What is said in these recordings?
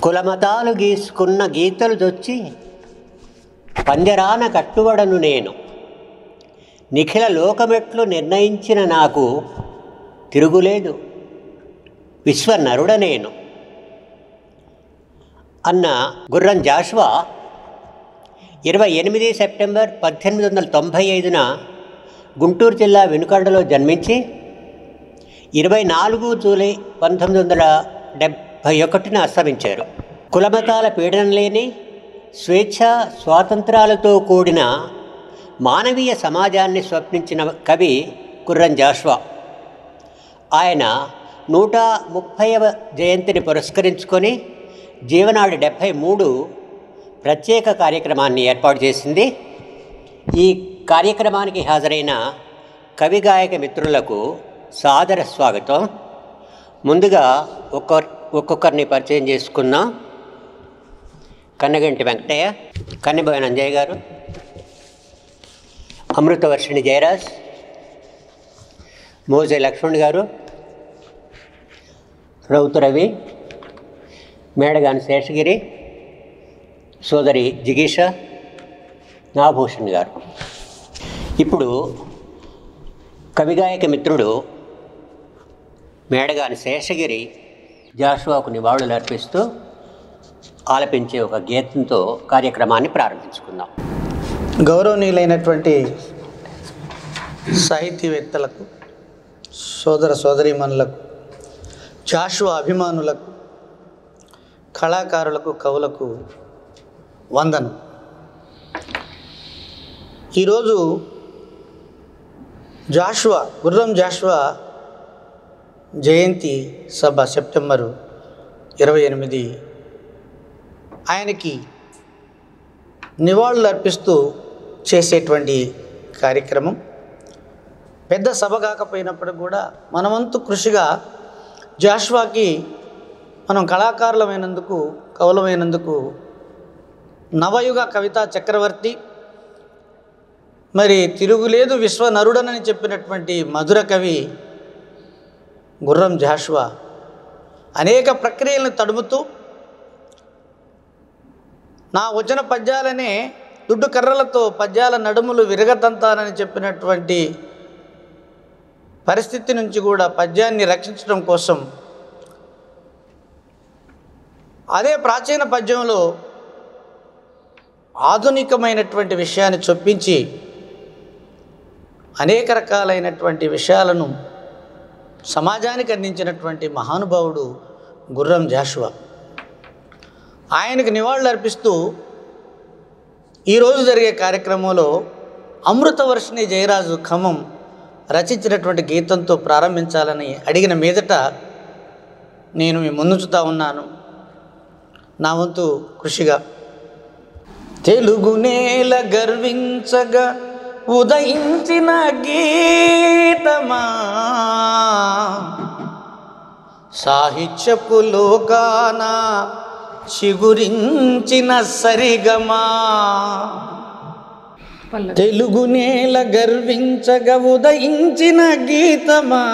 కులమతాలు గీసుకున్న గీతలు దొచ్చి పంజరాన కట్టుబడను నేను, నిఖిల లోకమెట్లు నిర్ణయించిన నాకు తిరుగులేదు, విశ్వనరుడ నేను అన్న గుర్రం జాషువా 28 సెప్టెంబర్ 1895న గుంటూరు జిల్లా వెనుకొండలో జన్మించి 24 జూలై 1971న అస్తమించారు. కులమతాల పీడనం లేని స్వేచ్ఛ స్వాతంత్రాలతో కూడిన మానవీయ సమాజాన్ని స్వప్నించిన కవి గుర్రం జాషువా. ఆయన 130వ జయంతిని పురస్కరించుకొని జీవనాడి 73 ప్రత్యేక కార్యక్రమాన్ని ఏర్పాటు చేసింది. ఈ కార్యక్రమానికి హాజరైన కవి గాయక మిత్రులకు సాదర స్వాగతం. ముందుగా ఒక్కొక్కరిని పరిచయం చేసుకుందాం. కన్నగంటి వెంకటయ్య, కన్నెబోయిన అంజయ్య గారు, అమృతవర్షిణి జయరాజ్, మోజే లక్ష్మణ్ గారు, రౌతు రవి, మేడగాని శేషగిరి, సోదరి జిగీష, నాభూషణ్ గారు. ఇప్పుడు కవిగాయక మిత్రుడు మేడగాని శేషగిరి జాషువాకు నివాళులు అర్పిస్తూ ఆలపించే ఒక గీతంతో కార్యక్రమాన్ని ప్రారంభించుకుందాం. గౌరవనీయులైనటువంటి సాహితీవేత్తలకు, సోదర సోదరీమణులకు, జాషువా అభిమానులకు, కళాకారులకు, కవులకు వందనం. ఈరోజు గుర్రం జాషువా జయంతి సభ సెప్టెంబరు 28 ఆయనకి నివాళులు అర్పిస్తూ చేసేటువంటి కార్యక్రమం. పెద్ద సభ కాకపోయినప్పటికి కూడా మనవంతు కృషిగా జాషువాకి మనం కళాకారులమైనందుకు, కవులమైనందుకు నవయుగ కవితా చక్రవర్తి, మరి తిరుగులేదు విశ్వనరుడనని చెప్పినటువంటి మధుర కవి గుర్రం జాషువా అనేక ప్రక్రియలను తడుముతూ నా వచన పద్యాలనే దుడ్డు కర్రలతో పద్యాల నడుములు విరగతంతానని చెప్పినటువంటి పరిస్థితి నుంచి కూడా పద్యాన్ని రక్షించడం కోసం అదే ప్రాచీన పద్యంలో ఆధునికమైనటువంటి విషయాన్ని చొప్పించి అనేక రకాలైనటువంటి విషయాలను సమాజానికి అందించినటువంటి మహానుభావుడు గుర్రం జాషువా. ఆయనకు నివాళులు అర్పిస్తూ ఈరోజు జరిగే కార్యక్రమంలో అమృతవర్షిణి జయరాజు ఖమ్మం రచించినటువంటి గీతంతో ప్రారంభించాలని అడిగిన మీదట నేను మీ ముందుంచుతా ఉన్నాను నా వంతు కృషిగా. తెలుగు నేల గర్వించగా ఉదయించిన గీతమా, సాహిత్యపు లోకాన చిగురించిన సరిగమా. తెలుగు నేల గర్వించగా ఉదయించిన గీతమా,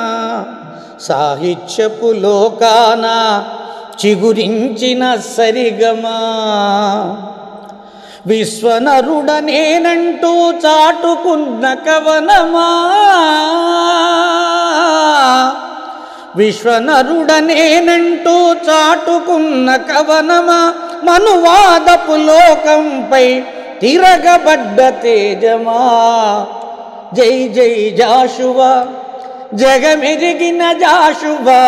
సాహిత్యపు లోకాన చిగురించిన సరిగమా. విశ్వనరుడనేనంటూ చాటుకున్న కవనమా, విశ్వనరుడనేనంటూ చాటుకున్న కవనమా. మనువాదపు లోకంపై తిరగబడ్డ తేజమా. జై జై జాషువా, జగమెరిగిన జాషువా,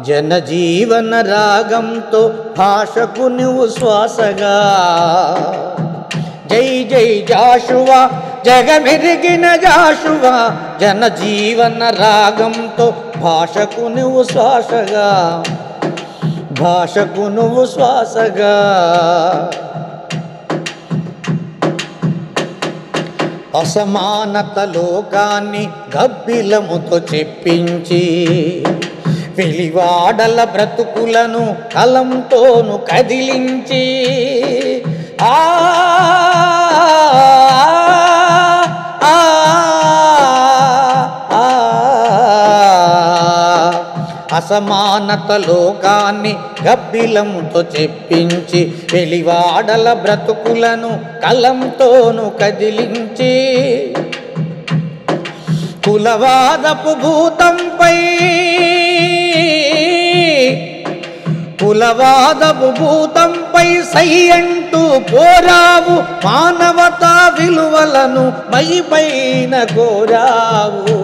జనజీవన రాగంతో భాషకు నువ్వు శ్వాసగా. జై జై జాషువా, జగమెరిగిన జాషువా, జనజీవన రాగంతో భాషకు నువ్వు శ్వాసగా, భాషకు నువ్వు శ్వాసగా. అసమానత లోకాన్ని గబ్బిలముతో చెప్పించి, వెలివాడల బ్రతుకులను కలంతోను కదిలించి, అసమానత లోకాన్ని గబ్బిలంతో చెప్పించి వెలివాడల బ్రతుకులను కలంతోను కదిలించి కులవాదపు భూతంపై సై అంటూ పోరావు, మానవతా విలువలను మైపైన కోరావు.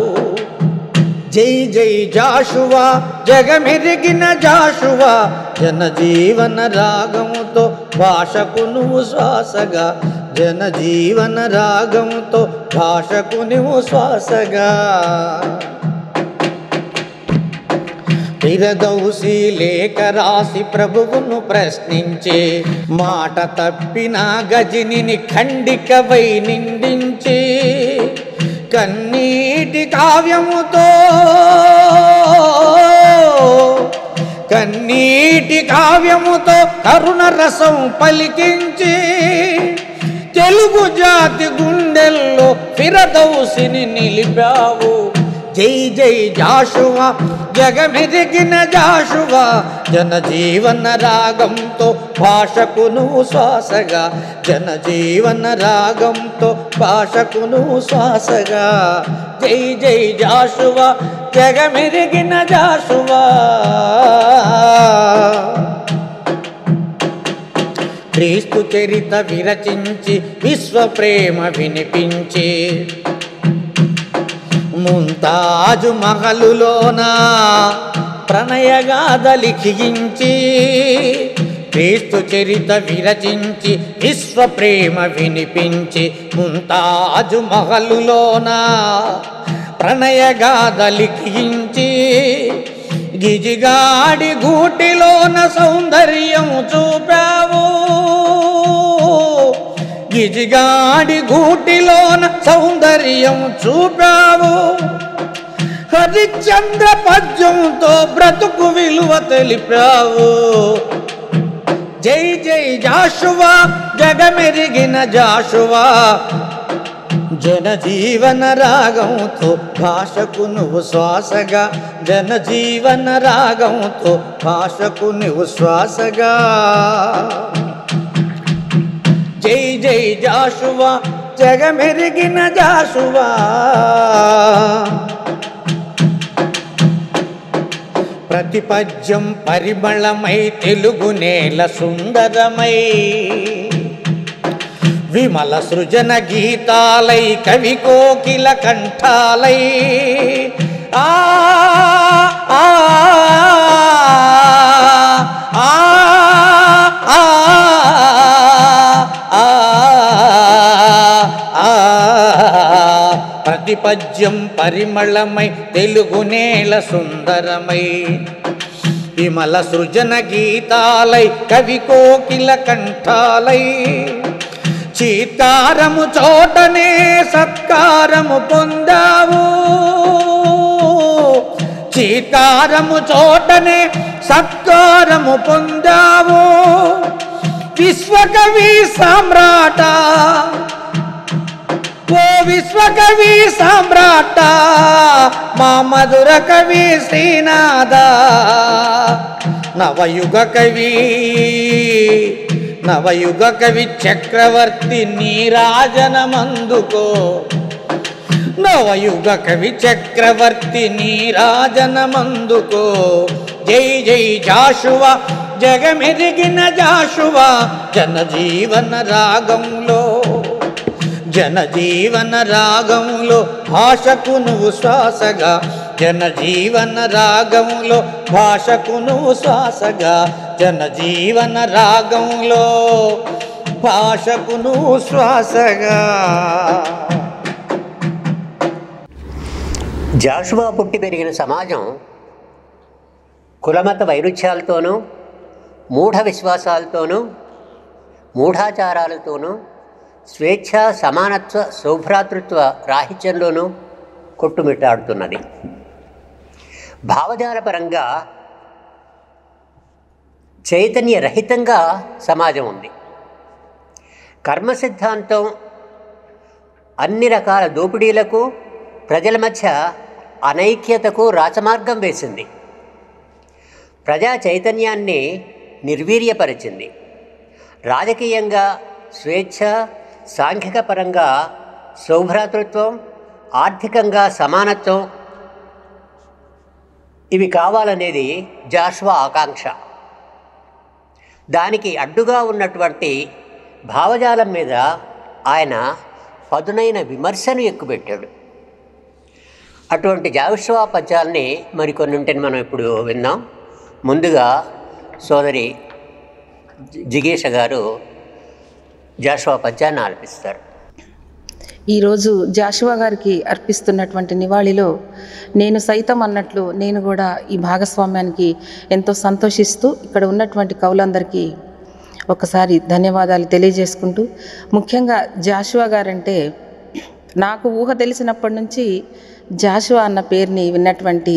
జై జై జాషువా, జగమెరిగిన జాషువా, జనజీవన రాగముతో భాషకు నువ్వు శ్వాసగా, జనజీవన రాగముతో భాషకు నువ్వు శ్వాసగా. ఫిరదౌసి లేఖ రాసి ప్రభువును ప్రశ్నించే, మాట తప్పిన గజినిని ఖండికవై నిందించి కన్నీటి కావ్యముతో కరుణ రసం పలికించి తెలుగు జాతి గుండెల్లో ఫిరదౌసిని నిలిపావు. జై జై జాషువా, జగమెరిగిన జాషువా, జనజీవన రాగంతో భాషకు నువ్వు శ్వాసగా, జనజీవన రాగంతో భాషకు నువ్వు శ్వాసగా. జై జై జాషువా, జగమెరిగిన జాషువా. క్రీస్తు చరిత విరచించి విశ్వ ప్రేమ వినిపించి ముంతాజు మహలులోన ప్రణయగాథ లిఖించి, క్రీస్తు చరిత విరచించి విశ్వ ప్రేమ వినిపించి ముంతాజు మహలులోన ప్రణయగాథ లిఖించి గిజిగాడి గూటిలోన సౌందర్యం చూపావు, గిజిగాడి గూటిలోన సౌందర్యం చూపావు. హరిశ్చంద్ర పద్యంతో బ్రతుకు విలువ తెలిపావు. జై జై జాషువా, జగమెరిగిన జాషువా, జనజీవన రాగంతో భాషకు నువ్వు శ్వాసగా, జనజీవన రాగంతో భాషకు నువ్వు శ్వాసగా. జై జై జాషువా, జగమెరిగిన జాషువా. ప్రతి పద్యం పరిమళమై తెలుగు నేల సుందరమై, విమల సృజన గీతాలై కవి కోకిల కంఠాలై ఆ ఆ ఆ ప్రతి పద్యం పరిమళమై తెలుగు నేల సుందరమై, విమల సృజన గీతాలై కవి కోకిల కంఠాలై చీత్కారము చోటనే సత్కారము పొందావు, చీత్కారము చోటనే సత్కారము పొందావు. విశ్వకవి సామ్రాట, ఓ విశ్వకవి సామ్రాట, మా మధుర కవి శ్రీనాథ, నవయుగ కవి నవయుగ కవి చక్రవర్తి నీరాజనమందుకో, నవయుగ కవి చక్రవర్తి నీరాజనమందుకో. జై జై జాషువా, జగమెరిగిన జాషువా, జనజీవన రాగంలో, జనజీవన రాగంలో భాషకు నువ్వు శ్వాసగా, జనజీవన రాగంలో భాషకు నువ్వు శ్వాసగా, జనజీవన రాగంలో భాషకు నువ్వు శ్వాసగా. జాషువా పుట్టి పెరిగిన సమాజం కులమత వైరుధ్యాలతోనూ, మూఢ విశ్వాసాలతోనూ, మూఢాచారాలతోనూ, స్వేచ్ఛ సమానత్వ సౌభ్రాతృత్వ రాహిత్యంలోనూ కొట్టుమిట్టాడుతున్నది. భావజాలపరంగా చైతన్యరహితంగా సమాజం ఉంది. కర్మ సిద్ధాంతం అన్ని రకాల దోపిడీలకు, ప్రజల మధ్య అనైక్యతకు రాచమార్గం వేసింది. ప్రజా చైతన్యాన్ని నిర్వీర్యపరిచింది. రాజకీయంగా స్వేచ్ఛ, సాంఘిక పరంగా సౌభ్రాతృత్వం, ఆర్థికంగా సమానత్వం ఇవి కావాలనేది జాషువా ఆకాంక్ష. దానికి అడ్డుగా ఉన్నటువంటి భావజాలం మీద ఆయన పదునైన విమర్శను ఎక్కుపెట్టాడు. అటువంటి జాషువా పద్యాలని మరికొన్నింటిని మనం ఇప్పుడు విందాం. ముందుగా సోదరి జిగేష గారు జాషువా పద్యాన్ని ఆలపిస్తారు. ఈరోజు జాషువా గారికి అర్పిస్తున్నటువంటి నివాళిలో నేను సైతం అన్నట్లు నేను కూడా ఈ భాగస్వామ్యానికి ఎంతో సంతోషిస్తూ ఇక్కడ ఉన్నటువంటి కవులందరికీ ఒకసారి ధన్యవాదాలు తెలియజేసుకుంటూ, ముఖ్యంగా జాషువా గారంటే నాకు ఊహ తెలిసినప్పటి నుంచి జాషువా అన్న పేరుని విన్నటువంటి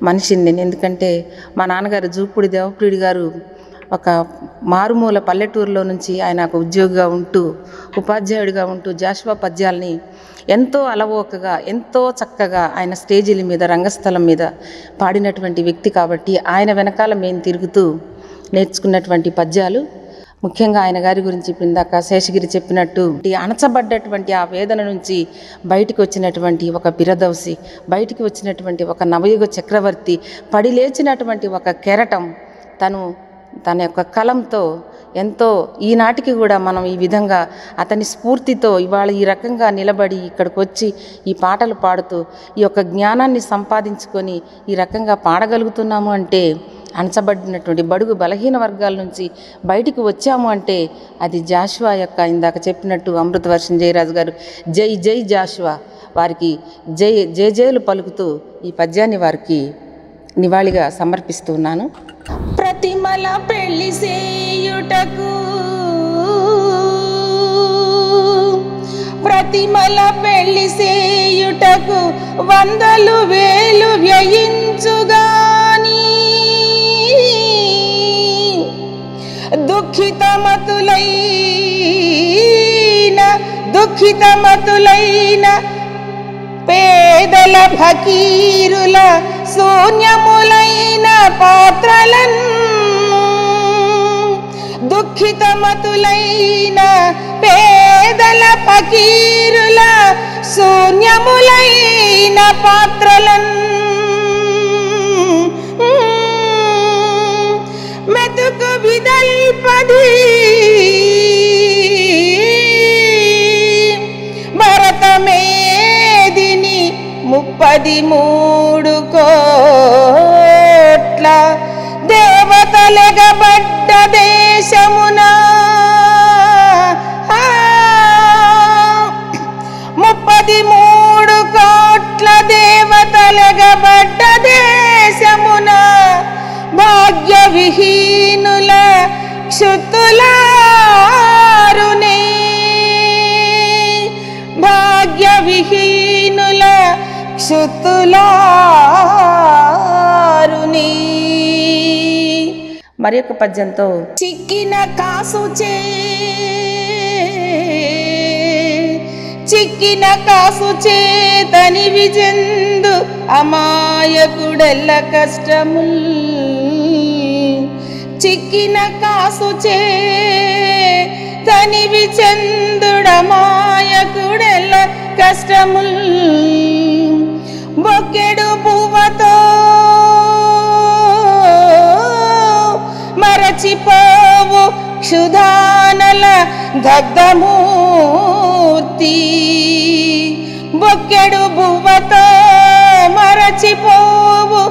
మనిషిని నేను. ఎందుకంటే మా నాన్నగారు జూపూడి దేవప్రియుడి గారు ఒక మారుమూల పల్లెటూరులో నుంచి ఆయన ఒక ఉద్యోగిగా ఉంటూ, ఉపాధ్యాయుడిగా ఉంటూ జాషువా పద్యాల్ని ఎంతో అలవోకగా, ఎంతో చక్కగా ఆయన స్టేజీల మీద, రంగస్థలం మీద పాడినటువంటి వ్యక్తి. కాబట్టి ఆయన వెనకాల మేము తిరుగుతూ నేర్చుకున్నటువంటి పద్యాలు, ముఖ్యంగా ఆయన గారి గురించి ఇప్పుడు ఇందాక శేషగిరి చెప్పినట్టు అణచబడ్డటువంటి ఆ వేదన నుంచి బయటికి వచ్చినటువంటి ఒక బిరదౌసి, బయటికి వచ్చినటువంటి ఒక నవయుగ చక్రవర్తి, పడి లేచినటువంటి ఒక కెరటం, తన యొక్క కలంతో ఎంతో ఈనాటికి కూడా మనం ఈ విధంగా అతని స్ఫూర్తితో ఇవాళ ఈ రకంగా నిలబడి ఇక్కడికి వచ్చి ఈ పాటలు పాడుతూ ఈ యొక్క జ్ఞానాన్ని సంపాదించుకొని ఈ రకంగా పాడగలుగుతున్నాము అంటే, అణచబడినటువంటి బడుగు బలహీన వర్గాల నుంచి బయటికి వచ్చాము అంటే అది జాషువా యొక్క, ఇందాక చెప్పినట్టు అమృతవర్షం జయరాజు గారు జై జై జాషువా, వారికి జయలు పలుకుతూ ఈ పద్యాన్ని వారికి నివాళిగా సమర్పిస్తున్నాను. ప్రతిమల పెళ్లి సేయుటకు, ప్రతిమల పెళ్లి సేయుటకు వందలు వేలు వ్యయించుగాని దుఃఖితమతులైన పేదల ఫకీరుల శూన్యములైన పాత్రలన్, దుఃఖితమతులైన పేదల ఫకీరుల శూన్యములైన పాత్రలన్ మెతుకు విదల్పది భరతమేదిని 33 కోట్ల దేవతలెగబడ్డ దేశమున 33 కోట్ల దేవతలెగబడ్డ దేశమున భాగ్య విహీనుల క్షుతులారునే, భాగ్య విహీనుల క్షుతులారునే. మరి ఒక పద్యంతో చిక్కిన కాసు చేతని విజందు అమాయకుడెల్ల కష్టముల్, చిక్కిన కాసు చేతని విచందుడమాయకుడెల్ల కష్టముల్ బొక్కెడు పువ్వతో మరచిపోవు క్షుధానల దగ్ధమూర్తి, బొక్కెడు బువ్వతో మరచిపోవు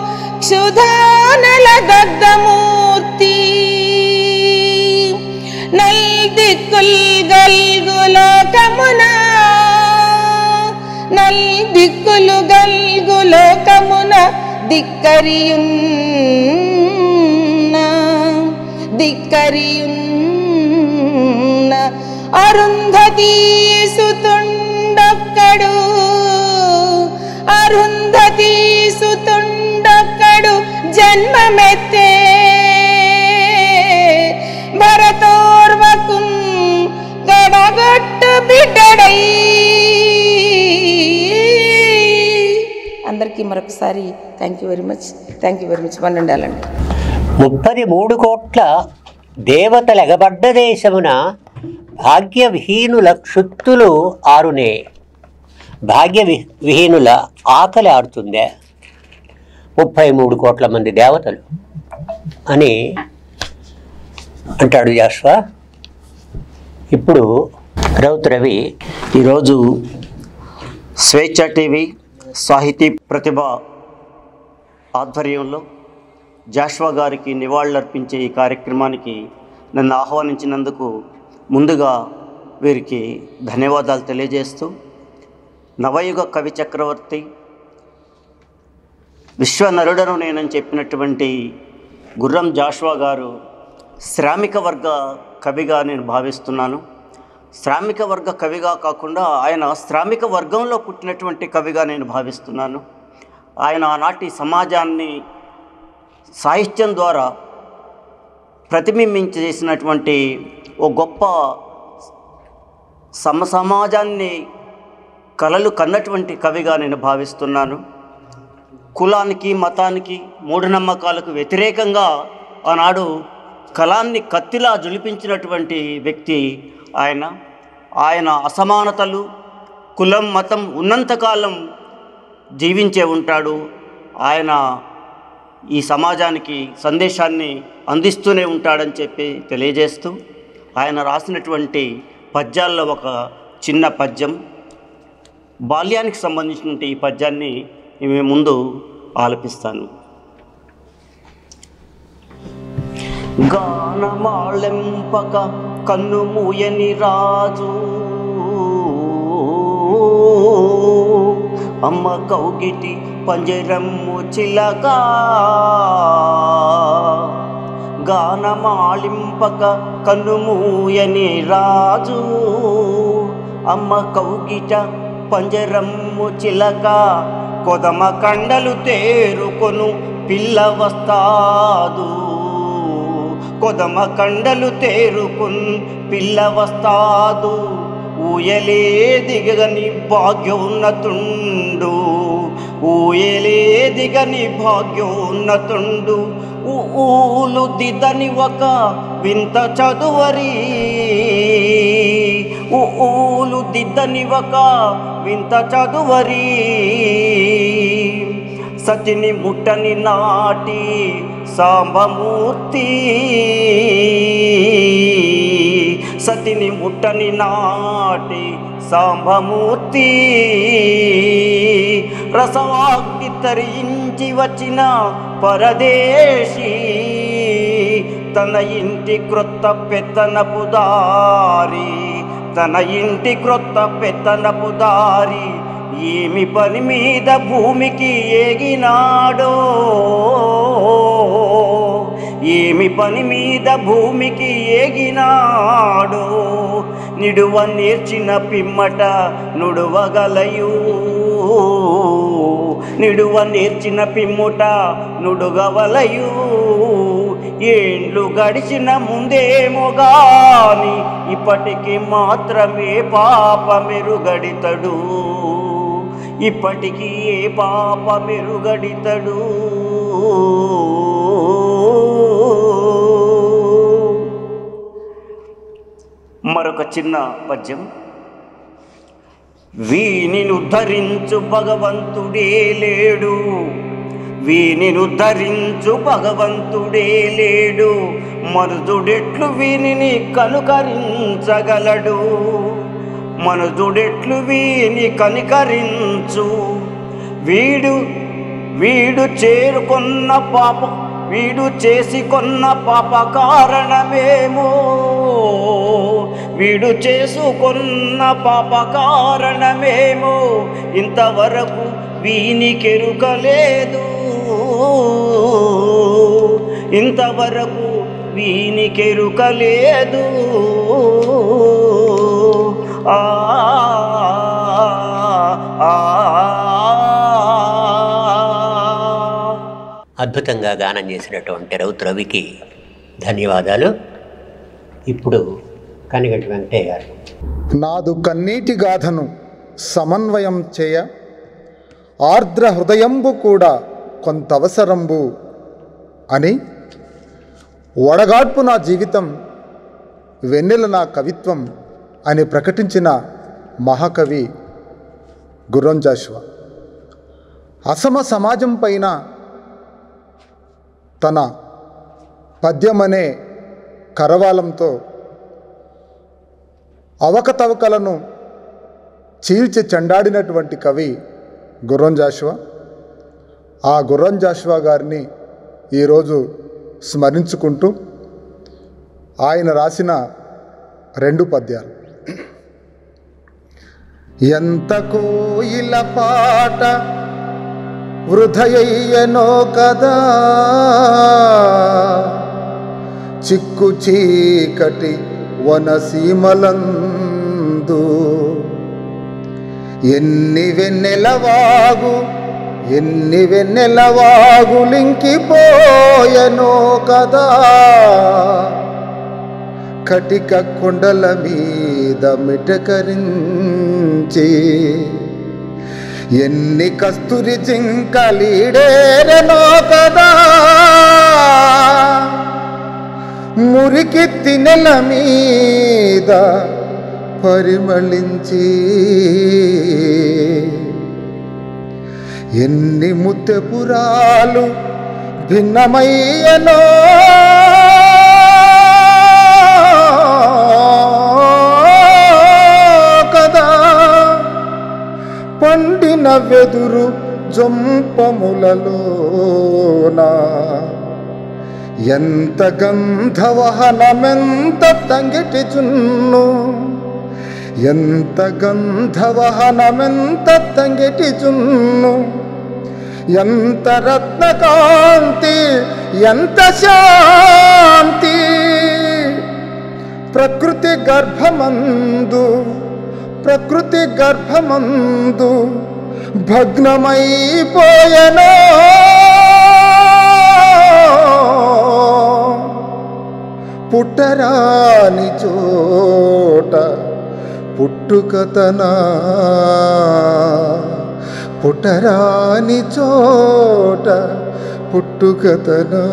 క్షుధానల దగ్ధమూర్తి, నల్దిక్కుల్ గల్గు లోకమున, నల్దిక్కులు గల్గు లోకమున ధిక్కరియున్న అరుంధతీ సుతుండొక్కడు, అరుంధతీ సుతుండొక్కడు జన్మమెత్తే భరతోర్వకున్ గడగొట్టు బిడ్డడై. అందరికీ మరొకసారి thank you very much. One ఉండాలండి. 33 కోట్ల దేవతలెగబడ్డ దేశమున భాగ్యవిహీనుల క్షుత్తులు ఆరునే. విహీనుల ఆకలి ఆరుతుందే 33 కోట్ల మంది దేవతలు అని అంటాడు జాషువా. ఇప్పుడు రౌత్ రవి ఈరోజు స్వేచ్ఛ టీవీ సాహితీ ప్రతిభ ఆధ్వర్యంలో జాషువా గారికి నివాళులర్పించే ఈ కార్యక్రమానికి నన్ను ఆహ్వానించినందుకు ముందుగా వీరికి ధన్యవాదాలు తెలియజేస్తూ, నవయుగ కవి చక్రవర్తి, విశ్వనరుడను నేనని చెప్పినటువంటి గుర్రం జాషువా గారు శ్రామిక వర్గ కవిగా నేను భావిస్తున్నాను. శ్రామిక వర్గ కవిగా కాకుండా ఆయన శ్రామిక వర్గంలో పుట్టినటువంటి కవిగా నేను భావిస్తున్నాను. ఆయన ఆనాటి సమాజాన్ని సాహిత్యం ద్వారా ప్రతిబింబించేసినటువంటి ఓ గొప్ప సమాజాన్ని కలలు కన్నటువంటి కవిగా నేను భావిస్తున్నాను. కులానికి, మతానికి, మూఢనమ్మకాలకు వ్యతిరేకంగా ఆనాడు కళాన్ని కత్తిలా జులిపించినటువంటి వ్యక్తి ఆయన అసమానతలు, కులం, మతం ఉన్నంతకాలం జీవించే ఉంటాడు. ఆయన ఈ సమాజానికి సందేశాన్ని అందిస్తూనే ఉంటాడని చెప్పి తెలియజేస్తూ, ఆయన రాసినటువంటి పద్యాల్లో ఒక చిన్న పద్యం, బాల్యానికి సంబంధించినటువంటి ఈ పద్యాన్ని మేము ముందు ఆలపిస్తాను. గానమాళెంపక కన్ను మూయని రాజు, అమ్మ కౌగిటి పంజరమ్ము చిలక. గానమాళింపక కన్ను మూయని రాజు, అమ్మ కౌగిట పంజరమ్ము చిలక. కొదమ కండలు తేరుకొను పిల్ల వస్తాదు, కొదమ కండలు తేరుకున్ పిల్ల వస్తాదు. ఊయలే దిగని భాగ్యోన్నతుండు, ఊయలే దిగని భాగ్యోన్నతుండు. ఊలు దిద్దని ఒక వింత చదువరి, ఊలు దిద్దని ఒక వింత చదువరి. సతిని ముట్టని నాటి సాంబమూర్తి, సతిని ముట్టని నాటి సాంబమూర్తి. రసవాగ్ని తరించి వచ్చిన పరదేశి, తన ఇంటి క్రొత్త పెత్తనపు దారి, తన ఇంటి క్రొత్త పెత్తనపు దారి. ఏమి పని మీద భూమికి ఏగినాడో, ఏమి పని మీద భూమికి ఏగినాడో. నిడువ నేర్చిన పిమ్మట నుడువగలయు, నిడువ నేర్చిన పిమ్ముట నుడుగవలయు. ఏండ్లు గడిచిన ముందేమో గాని ఇప్పటికి మాత్రమే పాప మెరుగడితడు, ఇప్పటికీ ఏ పాప మెరుగడితడు. మరొక చిన్న పద్యం. వీనిని ఉద్ధరించు భగవంతుడే లేడు, వీనిని ఉద్ధరించు భగవంతుడే లేడు. మనుజుడెట్లు వీనిని కనుకరించగలడు, మనుజుడెట్లు వీని కనికరించు. వీడు చేరుకున్న పాప, వీడు చేసుకున్న పాప కారణమేమో, వీడు చేసుకున్న పాప కారణమేమో. ఇంతవరకు వీనికెరుకలేదు, ఇంతవరకు వీనికెరుకలేదు. ఆ అద్భుతంగా గానం చేసినటువంటి రౌత్ రవికి ధన్యవాదాలు. ఇప్పుడు కనిగంటి వెంకటయ్య గారు. నాదు కన్నీటి గాథను సమన్వయం చేయ ఆర్ద్ర హృదయంబు కూడా కొంతవసరంబు అని వడగాడ్పు నా జీవితం, వెన్నెల నా కవిత్వం అని ప్రకటించిన మహాకవి గుర్రం జాషువా. అసమ సమాజం పైన తన పద్యమనే కరవాలంతో అవకతవకలను చీల్చి చెండాడినటువంటి కవి గుర్రం జాషువా. ఆ గుర్రం జాషువా గారిని ఈరోజు స్మరించుకుంటూ ఆయన రాసిన 2 పద్యాలు. ఎంత కోయిల పాట వృధయయ్యనో కదా, చిక్కు చీకటి వనసీమలందు ఎన్ని వెన్నెలవాగులింకిపోయనో కదా, కటిక కొండల మీద మిటకరించి ఎన్ని కస్తూరి జింకలీడేరనో కదా, మురికి తినెల మీద పరిమళించి ఎన్ని ముత్తెపురాలు భిన్నమయ్యనో కదా, పండిన వెదురు జంపములలోన ఎంత గంధవహనమెంత తంగిటి జున్ను, ఎంత గంధవహనమెంత తంగిటి జున్ను, ఎంత రత్నకాంతి ఎంత శాంతి, ప్రకృతి గర్భమందు భగ్నమైపోయెనో, పుట్టరాని చోట పుట్టుకతనా, పుట్టరాని చోట పుట్టుకతనా.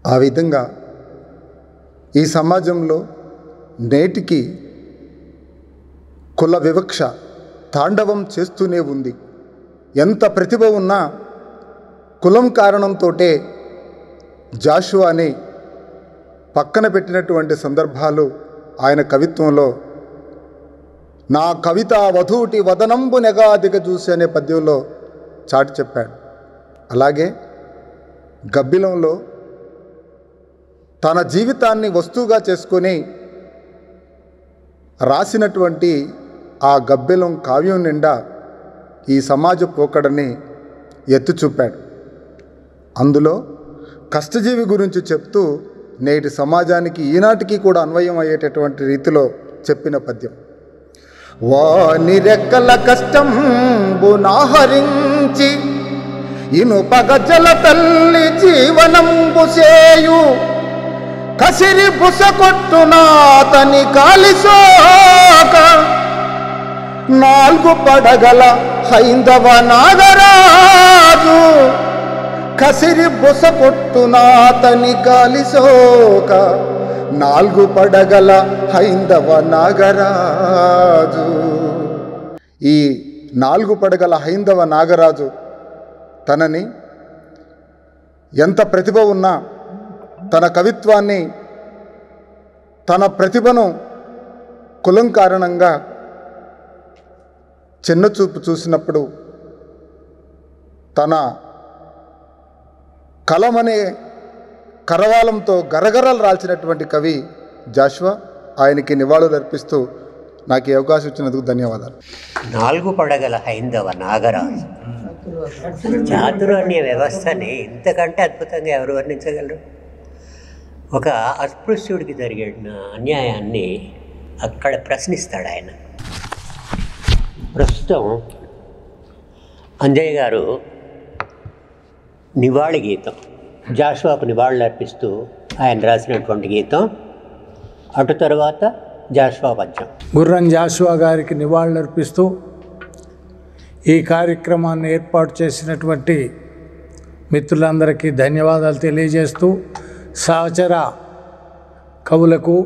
ఆ విధంగా ఈ సమాజంలో నేటికి కుల వివక్ష తాండవం చేస్తూనే ఉంది. ఎంత ప్రతిభ ఉన్నా కులం కారణంతోటే జాషువాని పక్కన పెట్టినటువంటి సందర్భాలు ఆయన కవిత్వంలో నా కవిత వధూటి వదనంబు నెగాదిగ చూసి అనే పద్యంలో చాటి చెప్పాడు. అలాగే గబ్బిలంలో తన జీవితాన్ని వస్తువుగా చేసుకొని రాసినటువంటి ఆ గబ్బిలం కావ్యం నిండా ఈ సమాజ పోకడని ఎత్తి చూపాడు. అందులో కష్టజీవి గురించి చెప్తూ నేటి సమాజానికి ఈనాటికి కూడా అన్వయం అయ్యేటటువంటి రీతిలో చెప్పిన పద్యం. వాని రెక్కల కష్టంబు నాహరించి ఇనుపగ జల తల్లి జీవనంబు చేయు, కసిరి బుస కొట్టునాతని కాలిసోక 4 పడగల హైందవ నాగరాజు, కసిరి బుస కొట్టునాతని కాలిసోక 4 పడగల హైందవ నాగరాజు. ఈ 4 పడగల హైందవ నాగరాజు తనని ఎంత ప్రతిభ ఉన్నా తన కవిత్వాన్ని తన ప్రతిభను కులం కారణంగా చిన్నచూపు చూసినప్పుడు తన కలమనే కరవాలంతో గరగరలు రాల్చినటువంటి కవి జాషువా. ఆయనకి నివాళులు అర్పిస్తూ నాకు ఈ అవకాశం ఇచ్చినందుకు ధన్యవాదాలు. 4 పడగల హైందవ నాగరాజు చాతుర్య వ్యవస్థని ఇంతకంటే అద్భుతంగా ఎవరు వర్ణించగలరు? ఒక అస్పృశ్యుడికి జరిగిన అన్యాయాన్ని అక్కడ ప్రశ్నిస్తాడు ఆయన. ప్రస్తుతం అంజయ్య గారు నివాళి గీతం, జాషువాకు నివాళులు అర్పిస్తూ ఆయన రాసినటువంటి గీతం. అటు తర్వాత జాషువా పద్యం. గుర్రం జాషువా గారికి నివాళులర్పిస్తూ ఈ కార్యక్రమాన్ని ఏర్పాటు చేసినటువంటి మిత్రులందరికీ ధన్యవాదాలు తెలియజేస్తూ, సహచర కవులకు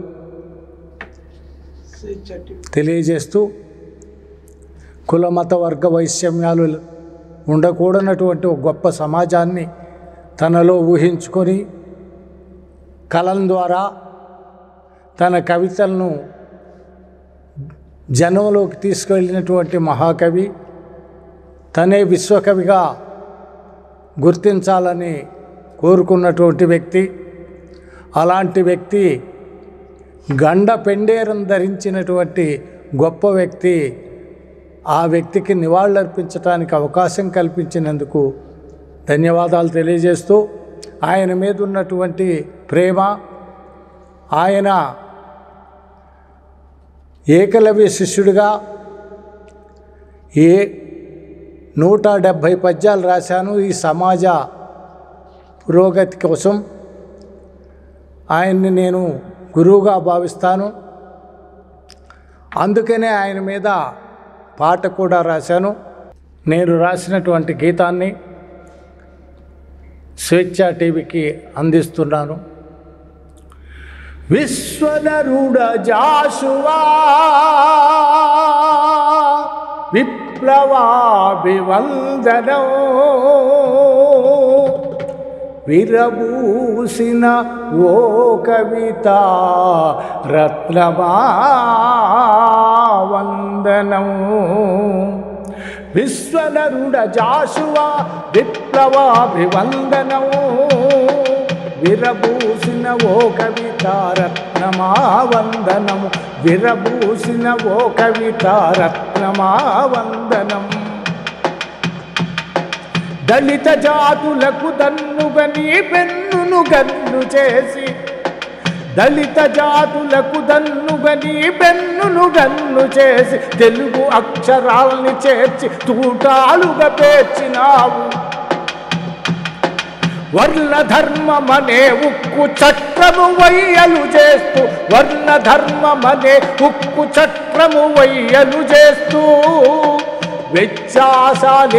తెలియజేస్తూ, కుల మత వర్గ వైషమ్యాలు ఉండకూడనటువంటి ఒక గొప్ప సమాజాన్ని తనలో ఊహించుకొని కళల ద్వారా తన కవితలను జనంలోకి తీసుకెళ్ళినటువంటి మహాకవి, తనే విశ్వకవిగా గుర్తించాలని కోరుకున్నటువంటి వ్యక్తి. అలాంటి వ్యక్తి గండ పెండేరం ధరించినటువంటి గొప్ప వ్యక్తి. ఆ వ్యక్తికి నివాళులర్పించడానికి అవకాశం కల్పించినందుకు ధన్యవాదాలు తెలియజేస్తూ, ఆయన మీద ఉన్నటువంటి ప్రేమ, ఆయన ఏకలవ్య శిష్యుడిగా 170 పద్యాలు రాశాను ఈ సమాజ పురోగతి కోసం. ఆయన్ని నేను గురువుగా భావిస్తాను. అందుకనే ఆయన మీద పాట కూడా రాశాను. నేను రాసినటువంటి గీతాన్ని స్వేచ్ఛ టీవీకి అందిస్తున్నాను. విశ్వనరుడ జాషువా విప్లవాభివందనం, విరబూసిన ఓ కవిత రత్నమా వందనం. విశ్వనరుడ జాషువా విప్లవాభివందనం, విరబూసిన ఓ కవిత రత్నమా వందనము, విరబూసిన ఓ కవిత రత్నమా వందనం. దళిత జాతులకు దన్నుగా నీ పెన్నును గన్ను చేసి, దళిత జాతులకు దన్నుగా నీ పెన్నును గన్ను చేసి, తెలుగు అక్షరాల్ని చేర్చి తూటాలుగా పేర్చినావు. వర్ణ ధర్మమనే ఉక్కు చట్రము వయ్యలు చేస్తూ, వర్ణ ధర్మమనే ఉక్కు చట్రము వయ్యలు చేస్తూ, వ్యత్యాసాలేమిటని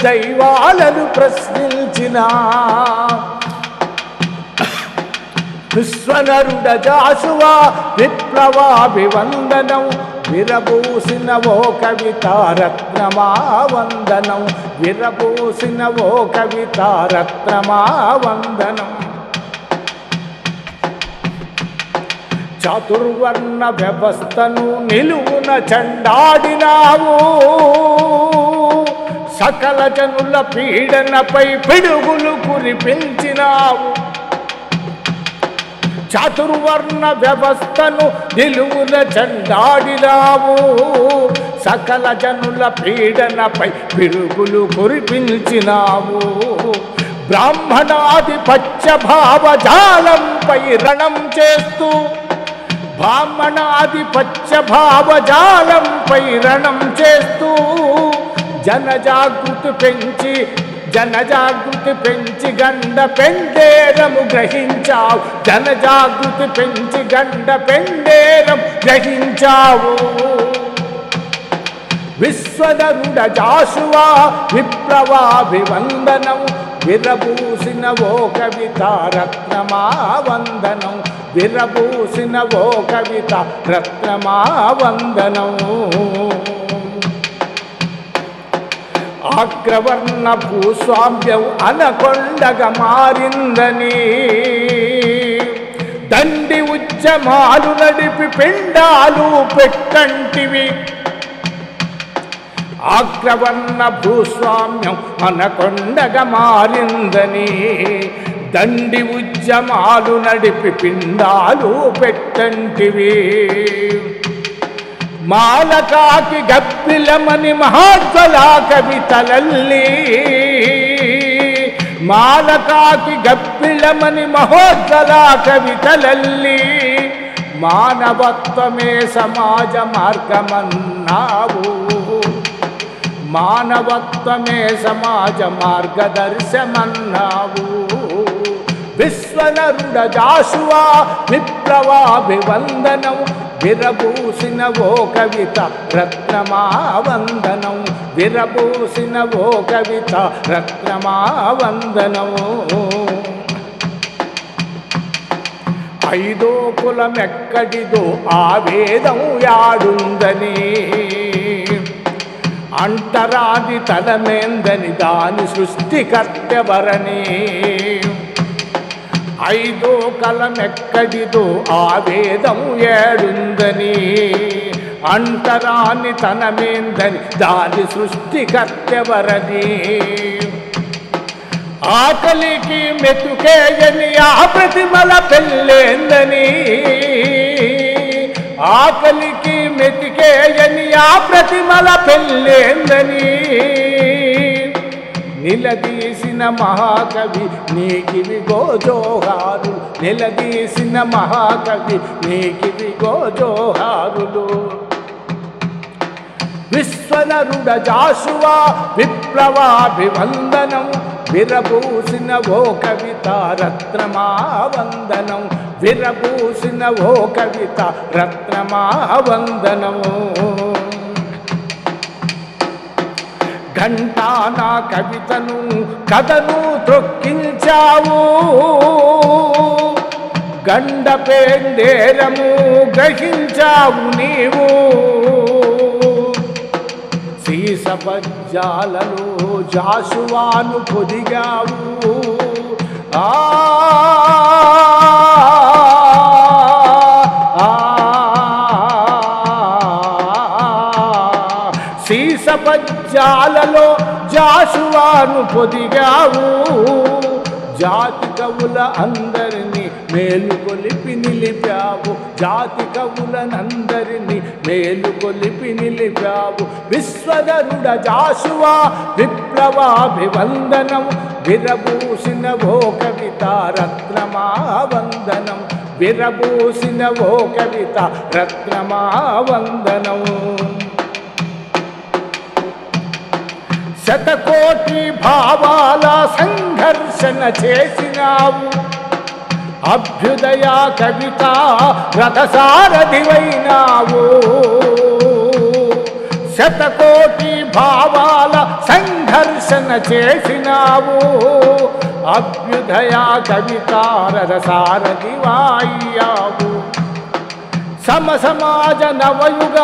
దైవాలను ప్రశ్నించిన విశ్వనరుడ జాషువా విప్లవాభివందనం, విరబూసిన ఓ కవిత రత్నమా వందనం, విరబూసిన ఓ కవిత రత్నమా వందనం. చాతుర్వర్ణ వ్యవస్థను నిలువున చెండాడినావు, సకల జనుల పీడనపై పిడుగులు కురిపించినావు. చాతుర్వర్ణ వ్యవస్థను నిలువున చెండాడినావు, సకల జనుల పీడనపై పిడుగులు కురిపించినావు. బ్రాహ్మణాధిపత్య భావజాలంపై రణం చేస్తూ, బ్రాహ్మణాధిపత్య భావజాలంపై రణం చేస్తూ, జనజాగృతి పెంచి గండ పెండేరము గ్రహించావు, జనజాగృతి పెంచి గండ పెండేరం గ్రహించావు. విశ్వనరుడ జాషువా విప్లవాభివందనం, విరబూసిన ఓ కవిత రత్నమా వందనం, విరబూసిన ఓ కవిత రత్నమా వందనం. అగ్రవర్ణ భూస్వామ్యం అనకొండగా మారిందని, దండి ఉద్యమాలు నడిపి పిండాలు పెట్టంటివి. అగ్రవర్ణ భూస్వామ్యం అనకొండగా మారిందని, దండి ఉద్యమాలు నడిపి పిండాలు పెట్టంటివి. మాలకాకి గప్పిలమని మహాజ్వలా కవితలల్లి, మాలకాకి గప్పిలమని మహోజ్వలా కవితలల్లి, మానవత్వమే సమాజ మార్గమన్నావు. మానవత్వమే సమాజ మార్గదర్శమన్నావు. విశ్వనరుడ జాషువా విప్లవాభివందనం, విరబూసిన ఓ కవిత రత్నమా వందనం, విరబూసిన ఓ కవిత రత్నమా వందనం. ఐదో కులమెక్కడిదో ఆ వేదం యాడుందని, అంటరాది తలమేందని దాని సృష్టికర్తెవరని. ఐదో కలమెక్కడిదో ఆ వేదం ఏడుందని, అంటరాని తనమేందని దాని సృష్టికర్తెవరని. ఆకలికి మెతుకేయని ఆ ప్రతిమల పెళ్ళేందని, ఆకలికి మెతికేయని ఆ ప్రతిమల పెళ్ళేందని. నిలదీసిన మహాకవి నీకివిగో జోహారు, నిలదీసిన మహాకవి నీకివిగో జోహారులు. విశ్వనరుడ జాషువా విప్లవాభివందనం, విరబూసిన ఓ కవిత రత్నమా వందనం, విరబూసిన ఓ కవిత రత్నమా వందనము. ఘంటానా కవితను కథను త్రొక్కించావు, గండపేందేరము గ్రహించావు నీవు. సీసపజ్జాలలో జాషువాను పొదిగావు, సీసపజ్జాలలో జాషువాను పొదిగావు. జాతి కవుల అందరినీ మేలుకొలిపి నిలిపావు, జాతి కవులనందరినీ మేలుకొలిపి నిలిపావు. విశ్వధరుడ జాషువా విప్లవాభివందనం, విరబూసిన ఓ కవిత రత్నమా వందనం, విరబూసిన ఓ కవిత రత్నమా వందనం. శతకోటి భావాల సంఘర్షణ చేసినావు, అభ్యుదయ కవిత రథసారథివైనావు. శతకోటి భావాల సంఘర్షణ చేసినావు, అభ్యుదయ కవిత రథసారథివయ్యావు. సమసమాజ నవయుగ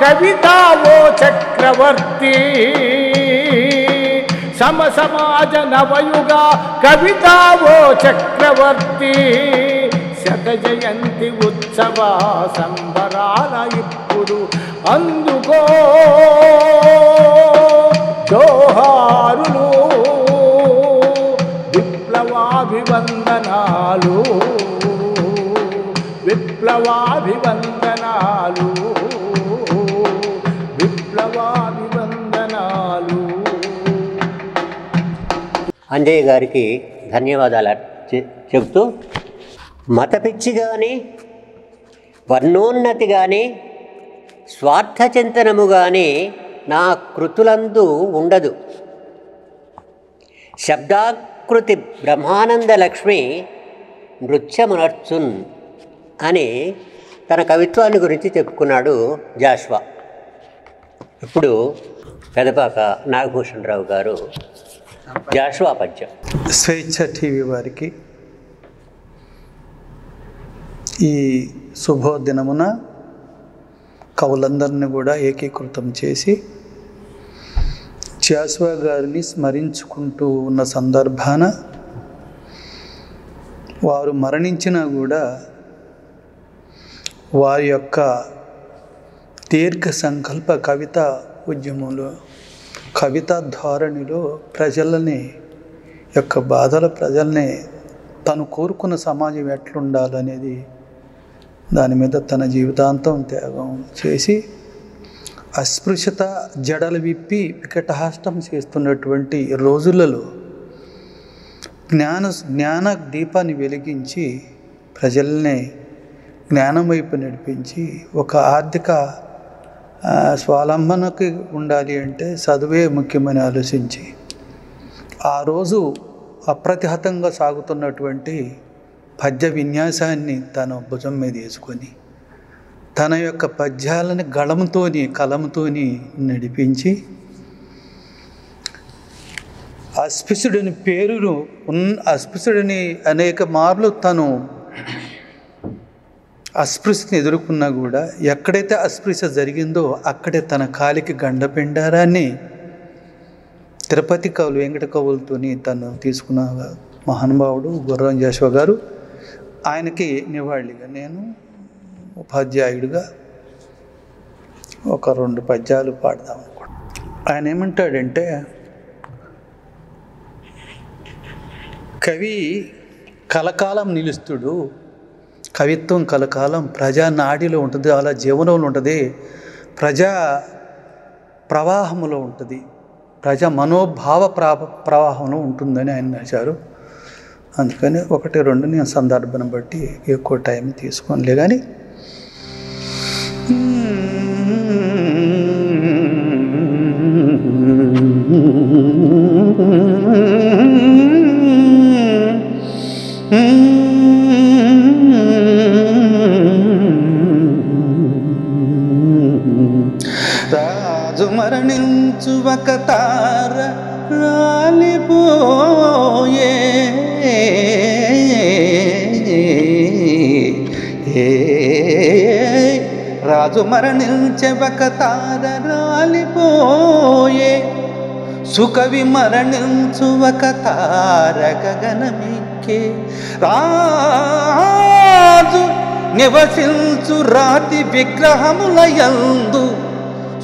కవితావో చక్రవర్తి, సమసమాజ నవయుగ కవితావో చక్రవర్తి. శత జయంతి ఉత్సవ సంబరాల ఇప్పుడు అందుకో జోహారులు, విప్లవాభివందనాలు, విప్లవాభివందనాలు, విప్లవాభివందనాలు. అంజయ్య గారికి ధన్యవాదాలు చెబుతూ, మత పిచ్చి కానీ వర్ణోన్నతి కానీ స్వార్థచింతనము కానీ నా కృతులందు ఉండదు. శబ్దాకృతి బ్రహ్మానంద లక్ష్మి నృత్యమునర్చున్ అని తన కవిత్వాన్ని గురించి చెప్పుకున్నాడు జాషువా. ఇప్పుడు పెదపాక నాగభూషణ్ రావు గారు జాషువా పద్యం. స్వేచ్ఛ టీవీ వారికి ఈ శుభోదినమున కవులందరినీ కూడా ఏకీకృతం చేసి జాషువా గారిని స్మరించుకుంటూ ఉన్న సందర్భాన వారు మరణించినా కూడా వారి యొక్క దీర్ఘ సంకల్ప కవిత ఉద్యమంలో, కవితా ధోరణిలో ప్రజలని యొక్క బాధల ప్రజల్ని తను కోరుకున్న సమాజం ఎట్లుండాలనేది దాని మీద తన జీవితాంతం త్యాగం చేసి అస్పృశ్యత జడలు విప్పి వికటహాష్టం చేస్తున్నటువంటి రోజులలో జ్ఞాన దీపాన్ని వెలిగించి ప్రజల్ని జ్ఞానం వైపు నడిపించి ఒక ఆర్థిక స్వావలంబనకి ఉండాలి అంటే చదువే ముఖ్యమని ఆలోచించి ఆ రోజు అప్రతిహతంగా సాగుతున్నటువంటి పద్య విన్యాసాన్ని తన భుజం మీద వేసుకొని తన యొక్క పద్యాలని కలంతోని నడిపించి అస్పృశ్యుడిని పేరును అస్పృశ్యుడిని అనేక మార్లు తను అస్పృశ్యని ఎదుర్కొన్నా కూడా ఎక్కడైతే అస్పృశ్య జరిగిందో అక్కడే తన కాలికి గండపెండారాన్ని తిరుపతి కవులు వెంకట కవులతోని తను తీసుకున్న మహానుభావుడు గుర్రం జాషువా గారు. ఆయనకి నివాళిగా నేను ఉపాధ్యాయుడిగా ఒక 2 పద్యాలు పాడదాం అనుకుంటున్నాను. ఆయన ఏమంటాడంటే, కవి కలకాలం నిలుస్తుడు, కవిత్వం కలకాలం ప్రజా నాడిలో ఉంటుంది, అలా జీవనంలో ఉంటుంది, ప్రజా ప్రవాహంలో ఉంటుంది, ప్రజా మనోభావ ప్రవాహంలో ఉంటుందని ఆయన రాశారు. అందుకని 1, 2 నేను సందర్భాన్ని బట్టి ఎక్కువ టైం తీసుకోనిలే కానీ రాజు మరణించు ఒక తార రాలిపోయే, రాజు మరణించే ఒక తార రాలిపోయే, సుకవి మరణించు ఒక తార గగనమిక్కే, రాజు నివసించు రాతి విగ్రహములయందు,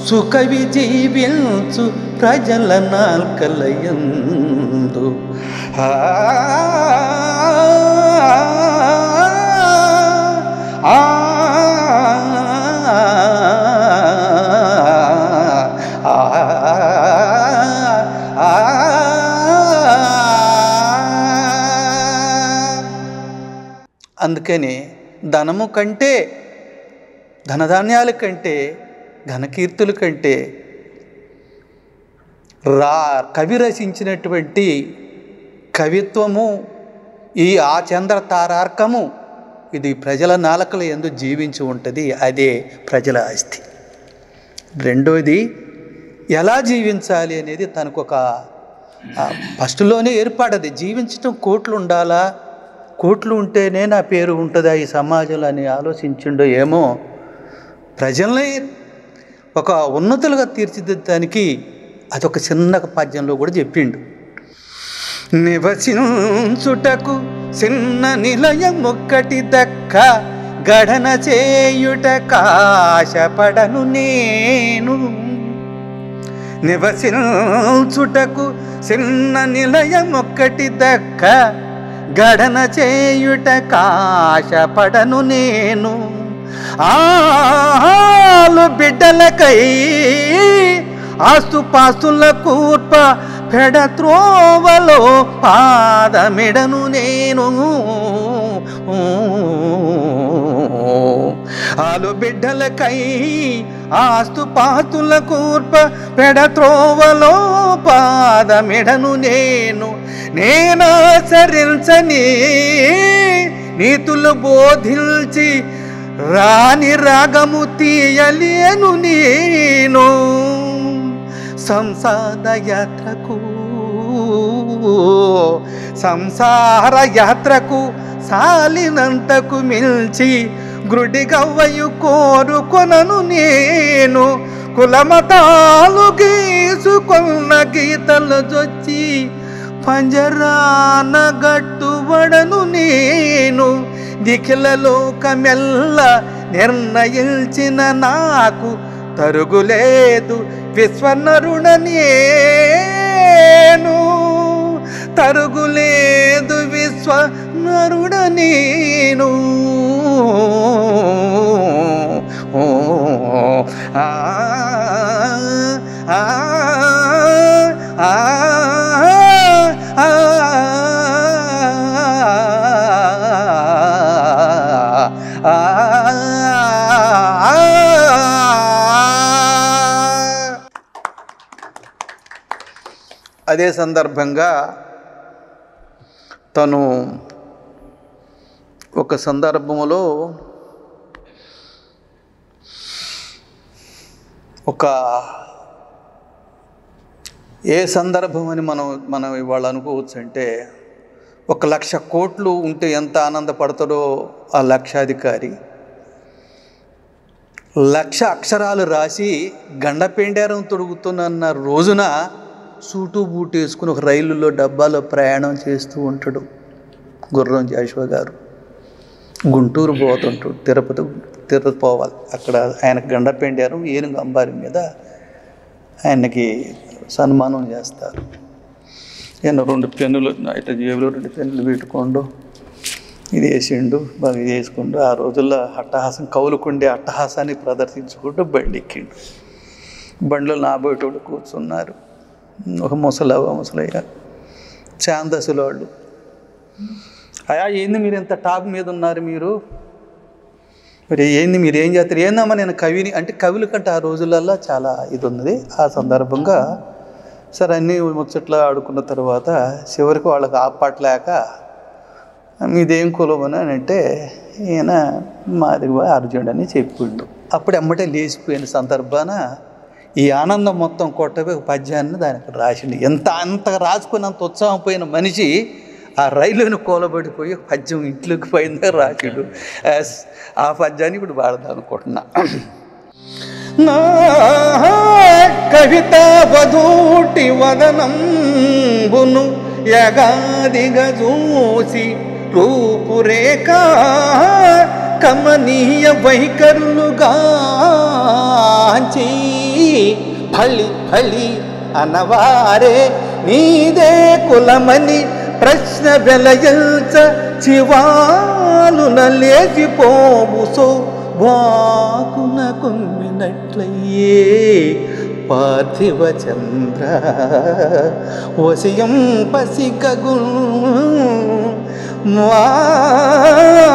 సుకవి జీవించు ప్రజల నాల్కలయందు. అందుకని ధనము కంటే, ధనధాన్యాల కంటే, ఘనకీర్తుల కంటే కవి రచించినటువంటి కవిత్వము, ఈ ఆచంద్ర తారార్కము, ఇది ప్రజల నాలుకల యందు జీవించి ఉంటుంది. అదే ప్రజల ఆస్తి. రెండోది ఎలా జీవించాలి అనేది తనకు ఒక ఫస్ట్లోనే ఏర్పడది. జీవించటం కోట్లు ఉండాలా, కోట్లు ఉంటేనే నా పేరు ఉంటుందా ఈ సమాజంలో అని ఆలోచించిండో ఏమో. ప్రజల్ని ఒక ఉన్నతులుగా తీర్చిదిద్దడానికి అదొక చిన్న పద్యంలో కూడా చెప్పిండు. నివసించుటకు చిన్న నిలయమొక్కటి దక్క, గడన చేయుట కాశపడను నేను. నివసించుటకు చిన్న నిలయమొక్కటి దక్క, గడన చేయుట కాశపడను నేను. ఆలు బిడ్డలకై ఆస్తుపాస్తుల కూర్ప పెడత్రోవలో పాదమిడను నేను. ఆలు బిడ్డలకై ఆస్తుపాస్తుల కూర్ప పెడత్రోవలో పాదమిడను నేను. నేనాచరించని నీతులు బోధించి రాని రాగము తీయలేను నేను. సంసార యాత్రకు సాలినంతకు మిల్చి గ్రుడిగవ్వయు కోరుకొనను నేను. కులమతాలు గీసుకొన్న గీతలు జొచ్చి పంజరాన గట్టుబడను నేను. నిఖిలలోకమెల్ల నిర్ణయించిన నాకు తరుగులేదు విశ్వనరుణ నేను. తరుగులేదు విశ్వనరుడ నేను. ఆ ఆ ఆ ఆ అదే సందర్భంగా తను ఒక సందర్భంలో ఏ సందర్భం అని మనం ఇవాళ అనుకోవచ్చు అంటే 1,00,000 కోట్లు ఉంటే ఎంత ఆనందపడతాడో ఆ లక్షాధికారి 1,00,000 అక్షరాలు రాసి గండపెండారం తొడుగుతున్న రోజున సూటు బూటు వేసుకుని ఒక రైలులో డబ్బాలో ప్రయాణం చేస్తూ ఉంటాడు గుర్రం జాషువా గారు. గుంటూరు పోతుంటాడు, తిరుపతి పోవాలి. అక్కడ ఆయన గండపెండారం ఏనుగు అంబారి మీద ఆయనకి సన్మానం చేస్తారు. ఈయన 2 పెన్నులు ఇట్లా జేబులో 2 పెన్నులు పెట్టుకోండు, ఇది వేసిండు, బాగా చేసుకుంటూ ఆ రోజుల్లో అట్టహాసం కౌలుకుండే అట్టహాసాన్ని ప్రదర్శించుకుంటూ బండి ఎక్కిండు. బండిలో నాబోయేటోడు కూర్చున్నారు. ఒక ముసలయ్య ఛాందసుల వాళ్ళు. అయ్యా ఏంది మీరు ఎంత టాప్ మీద ఉన్నారు, మరి ఏంది మీరు ఏం చేస్తారు? ఏందమ్మా నేను కవిని అంటే కవుల కంటే ఆ రోజులలో చాలా ఇది ఉన్నది. ఆ సందర్భంగా సరే అన్నీ ముచ్చట్లా ఆడుకున్న తర్వాత చివరికి వాళ్ళకి ఆపట్లేక మీదేం కులమని అని అంటే ఈయన మాది అర్జునుడు అని చెప్పిండు. అప్పుడు ఎమ్మటే లేచిపోయిన సందర్భాన ఈ ఆనందం మొత్తం కొట్టబోయి ఒక పద్యాన్ని దానికి రాసిండు. అంతగా రాసుకున్నంత ఉత్సాహం పోయిన మనిషి ఆ రైలుని కూలబడిపోయి పద్యం ఇంట్లోకి పోయిందే రాసిండు. ఆ పద్యాన్ని ఇప్పుడు వాడదాం అనుకుంటున్నా. నా కవిత వధూటి వదనంబును యగాదిగా చూసి రూపురేఖ కమనీయ వైఖరులుగాంచి ఫళి ఫళి అనవారే నీదే కులమని ప్రశ్న వెలయల్చ చివాలున లేచిపోవు సో వాకున కుమ్మినట్లయ్యే పార్థివ చంద్ర వసియం పసిగగు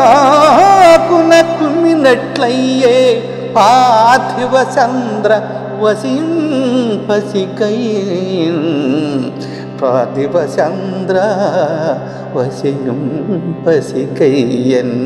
వాకున కుమ్మినట్లయ్యే పార్థివ చంద్ర వసియం పసికై పార్థివ చంద్ర వసియం పసికయ్యన్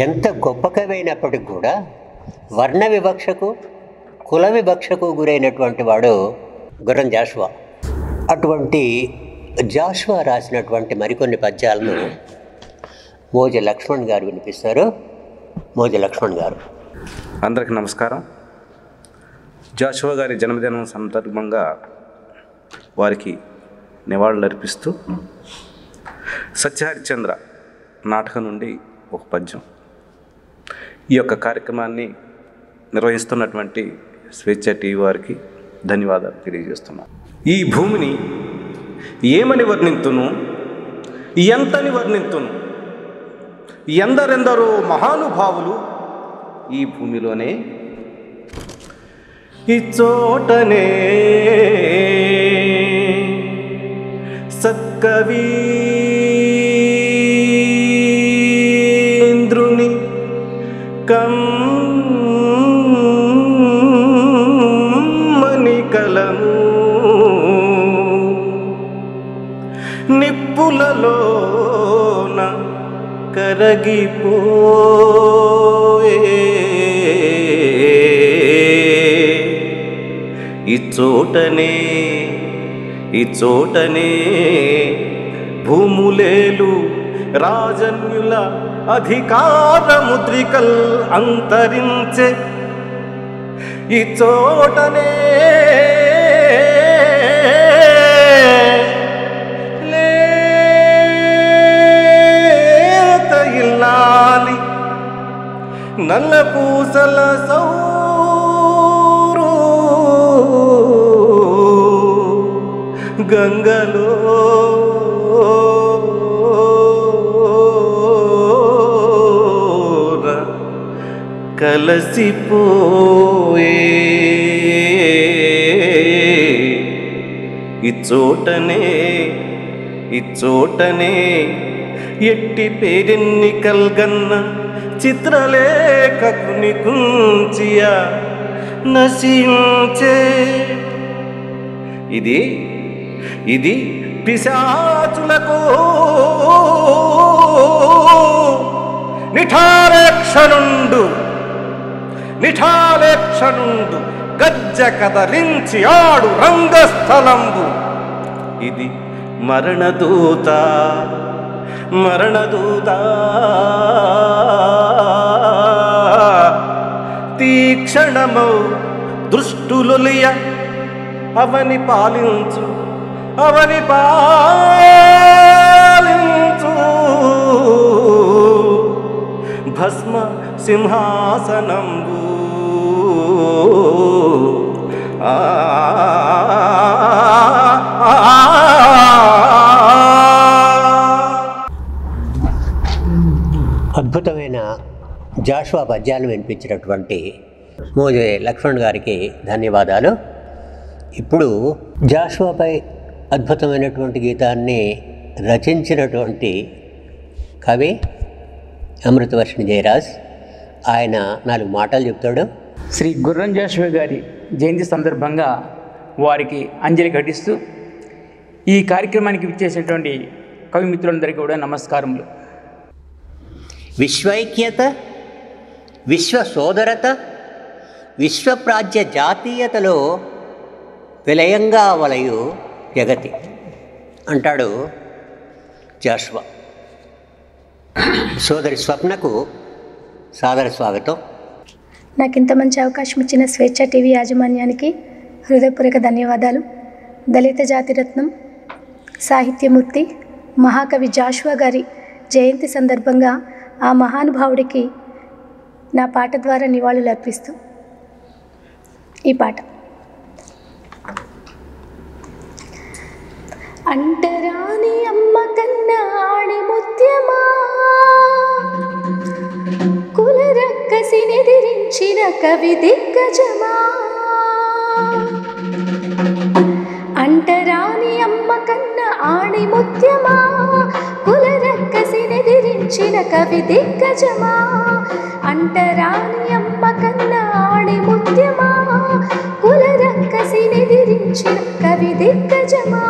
ఎంత గొప్ప కవి అయినప్పటికి కూడా వర్ణ వివక్షకు కుల వివక్షకు గురైనటువంటి వాడు గుర్రం జాషువా. అటువంటి జాషువా రాసినటువంటి మరికొన్ని పద్యాలను మోజ లక్ష్మణ్ గారు వినిపిస్తారు. మోజ లక్ష్మణ్ గారు. అందరికీ నమస్కారం. జాషువా గారి జన్మదినం సందర్భంగా వారికి నివాళులు అర్పిస్తూ సత్యహరిశ్చంద్ర నాటకం నుండి ఒక పద్యం. ఈ యొక్క కార్యక్రమాన్ని నిర్వహిస్తున్నటువంటి స్వేచ్ఛ టీవీ వారికి ధన్యవాదాలు తెలియజేస్తున్నాను. ఈ భూమిని ఏమని వర్ణింతును, ఎంతని వర్ణింతును, ఎందరెందరో మహానుభావులు ఈ భూమిలోనే ఈ చోటనే సత్కవీంద్రుని కమ్మని కలము నిప్పులలోన కరగిపోయే ఈ చోటనే భూములేలు రాజన్యుల అధికార ముద్రికల్ అంతరించే ఈ చోటనే లేత ఇల్లాలి నల్ల పూసల సౌ గంగలో కలసిపోయే ఇచ్చోటనే ఎట్టి పేరెన్నికల్గన్న చిత్రలేఖకుని కుంచియా నశించే. ఇది పిశాచులకు నిఠాలేక్షనుండు గజ్జ కదలించి ఆడు రంగస్థలంబు. ఇది మరణదూత తీక్షణమౌ దృష్టులొలియ అవని పాలించు భస్మ సింహాసనంబు. అద్భుతమైన జాషువా పద్యాలను వినిపించినటువంటి మోజే లక్ష్మణ్ గారికి ధన్యవాదాలు. ఇప్పుడు జాషువాపై అద్భుతమైనటువంటి గీతాన్ని రచించినటువంటి కవి అమృతవర్షిణి జయరాజ్, ఆయన 4 మాటలు చెప్తాడు. శ్రీ గుర్రం జాషువా గారి జయంతి సందర్భంగా వారికి అంజలి ఘటిస్తూ ఈ కార్యక్రమానికి విచ్చేసినటువంటి కవి మిత్రులందరికీ కూడా నమస్కారములు. విశ్వైక్యత, విశ్వ సోదరత, విశ్వప్రాజ్య జాతీయతలో విలయంగా వలయు జగతి అంటాడు జాషువా. సోదరి స్వప్నకు సాదర స్వాగతం. నాకు ఇంత మంచి అవకాశం ఇచ్చిన స్వేచ్ఛ టీవీ యాజమాన్యానికి హృదయపూర్వక ధన్యవాదాలు. దళిత జాతిరత్నం సాహిత్యమూర్తి మహాకవి జాషువా గారి జయంతి సందర్భంగా ఆ మహానుభావుడికి నా పాట ద్వారా నివాళులు అర్పిస్తూ ఈ పాట. అంటరాని అమ్మ కన్నా ఆడి ముత్యమా, కులరక్కసినెదిరించిన కవి దిగ్గజమా. అంటరాని అమ్మ కన్నా ఆడి ముత్యమా, కులరక్కసినెదిరించిన కవి దిగ్గజమా. అంటరాని అమ్మ కన్నా ఆడి ముత్యమా, కులరక్కసినెదిరించిన కవి దిగ్గజమా.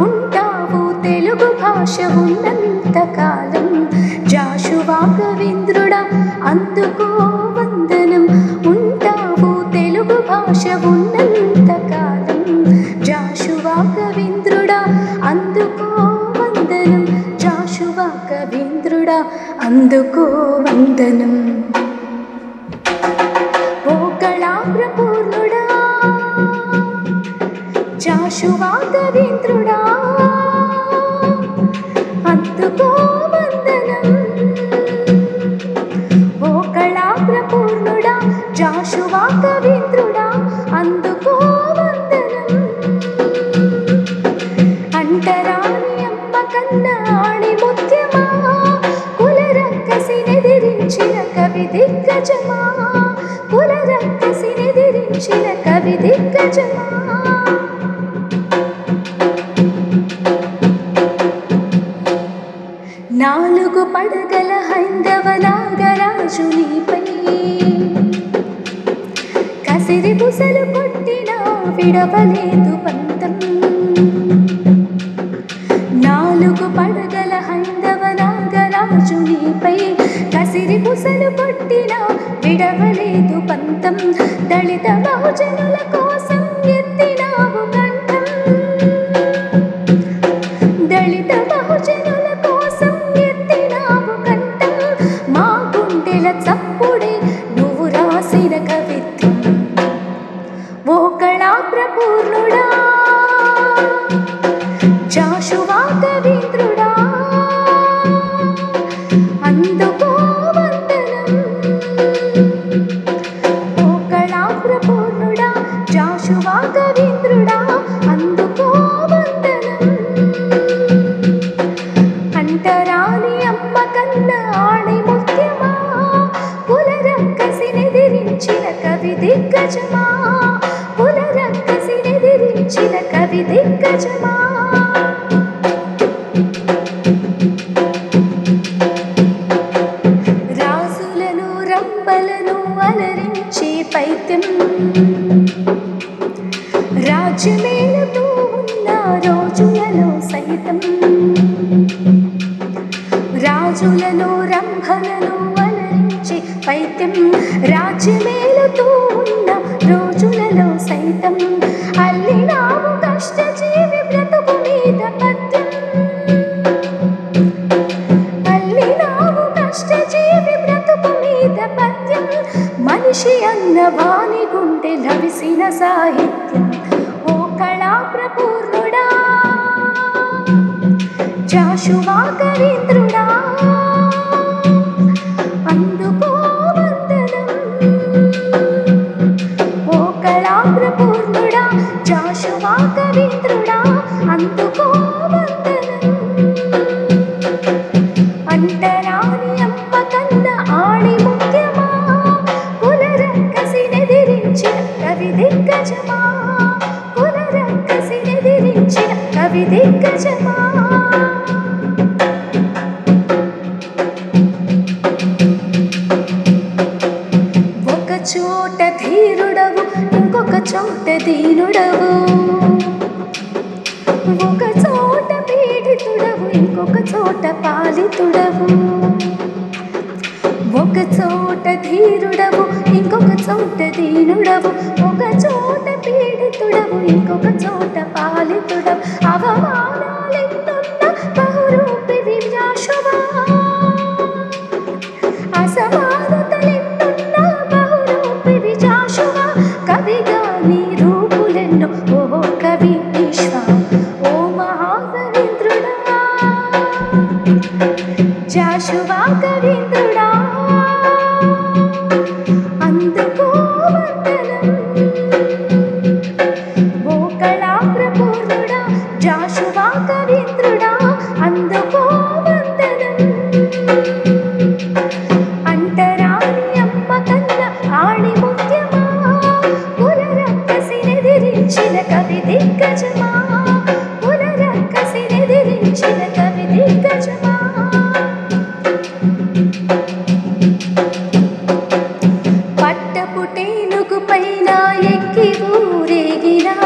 ఉంటావు తెలుగు భాష ఉన్నంతకాలం, జాషువా కవీంద్రుడా అందుకో వందనం. ఉంటావు తెలుగు భాష ఉన్నంతకాలం, జాషువా కవీంద్రుడా అందుకో వందనం. జాషువా కవీంద్రుడా అందుకో వందనం. ఓ కళాప్రపూర్ణుడా జాషువా కవీంద్రుడా అందుకో వందనం. ఓ కళాప్రపూర్ణుడా జాషువా కవీంద్రుడా అందుకో వందనం. అంటరాని అమ్మ కన్నా ఆడి ముత్యమా, కులరక్కసినెదిరించిన కవి దిగ్గజమా. కులరక్కసినెదిరించిన కవి దిగ్గజమా. నాలుగు పడగల హైందవ నాగరాజు నీపై కసిరి బుసలు కొట్టినా విడవలేదు పంతం. నాలుగు పడగల హైందవ నాగరాజు నీపై కసిరి బుసలు కొట్టినా విడవలేదు పంతం. దళిత బహుజనుల కోసం ఎత్తినావు కంఠం. దళిత బహుజనుల కోసం ఎత్తినావు కంఠం. మా గుండెల చప్పుడే నువ్వు రాసిన కవిత్వం. ఓ కళాప్రపూర్ణుడా జాషువా కవీంద్రుడా అందుకో వందనం. ఓ కళాప్రపూర్ణుడా జాషువా కవీంద్రుడా అందుకో వందనం. మనలను అలరించి పైత్యం రాజ్యమేలుతూ ఉన్న రోజులలో సైతం అల్లినావు కష్టజీవి బ్రతుకు మీద పద్యం, అల్లినావు కష్టజీవి బ్రతుకు మీద పద్యం, మనిషి అన్న వాణి గుండె లవిసిన సాహిత్యం. ఓ కళా ప్రపూర్ణుడా జాషువా కవీంద్రుడా, అందుకో వందనం. ఓ కళా ప్రపూర్ణుడా జాషువా కవీంద్రుడా, అందుకో వందనం. అంటరాని అమ్మ కన్న ఆడి ముఖ్యమా, కులరక్కసినెదిరించిన కవి దిగ్గజమా, కులరక్కసినెదిరించిన కవి దిగ్గజమా. ఒక చోట ధీరుడవు ఇంకొక చోట దీనుడవు, ఒక చోట పీడితుడవు ఇంకొక చోట పాలితుడవు, ఒక చోట ధీరుడవు ఇంకొక చోట దీనుడవు, ఒక చోట పీడితుడవు ఇంకొక చోట పాలితుడవు. అవమానాలెన్నున్న బహురూపివి జాషువా, అసమానతలెన్నున్న బహురూపివి జాషువా, కవిగా నీ రూపులెన్నో ఓ కవి విశ్వ. ఓ మహాకవీంద్రుడా జాషువా కవీంద్రుడా, అందుకో వందనం. ఓ కళా ప్రపూర్ణుడా జాషువా కవీంద్రుడా, అందుకో వందనం. అంటరాని అమ్మ కన్న ఆణి ముఖ్యమా, కులరక్కసినెదిరించిన కవి దిగ్గజమా, కులరక్కసినెదిరించిన కవి దిగ్గజమా. పట్టపు టేనుగు పైన ఎక్కి ఊరేగినా,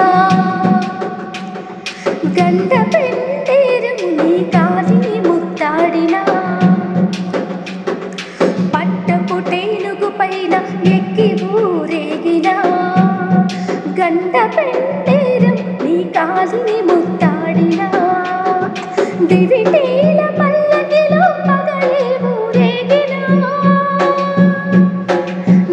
గండ పెండేరము నీ కాలిని ముత్తాడినా, పట్టపు టేనుగు పైన ఎక్కి ఊరేగినా, గండ పెండేరం నీ కాలిని ముత్తాడినా, దివిటీల పల్లకిలో పగలే ఊరేగినా,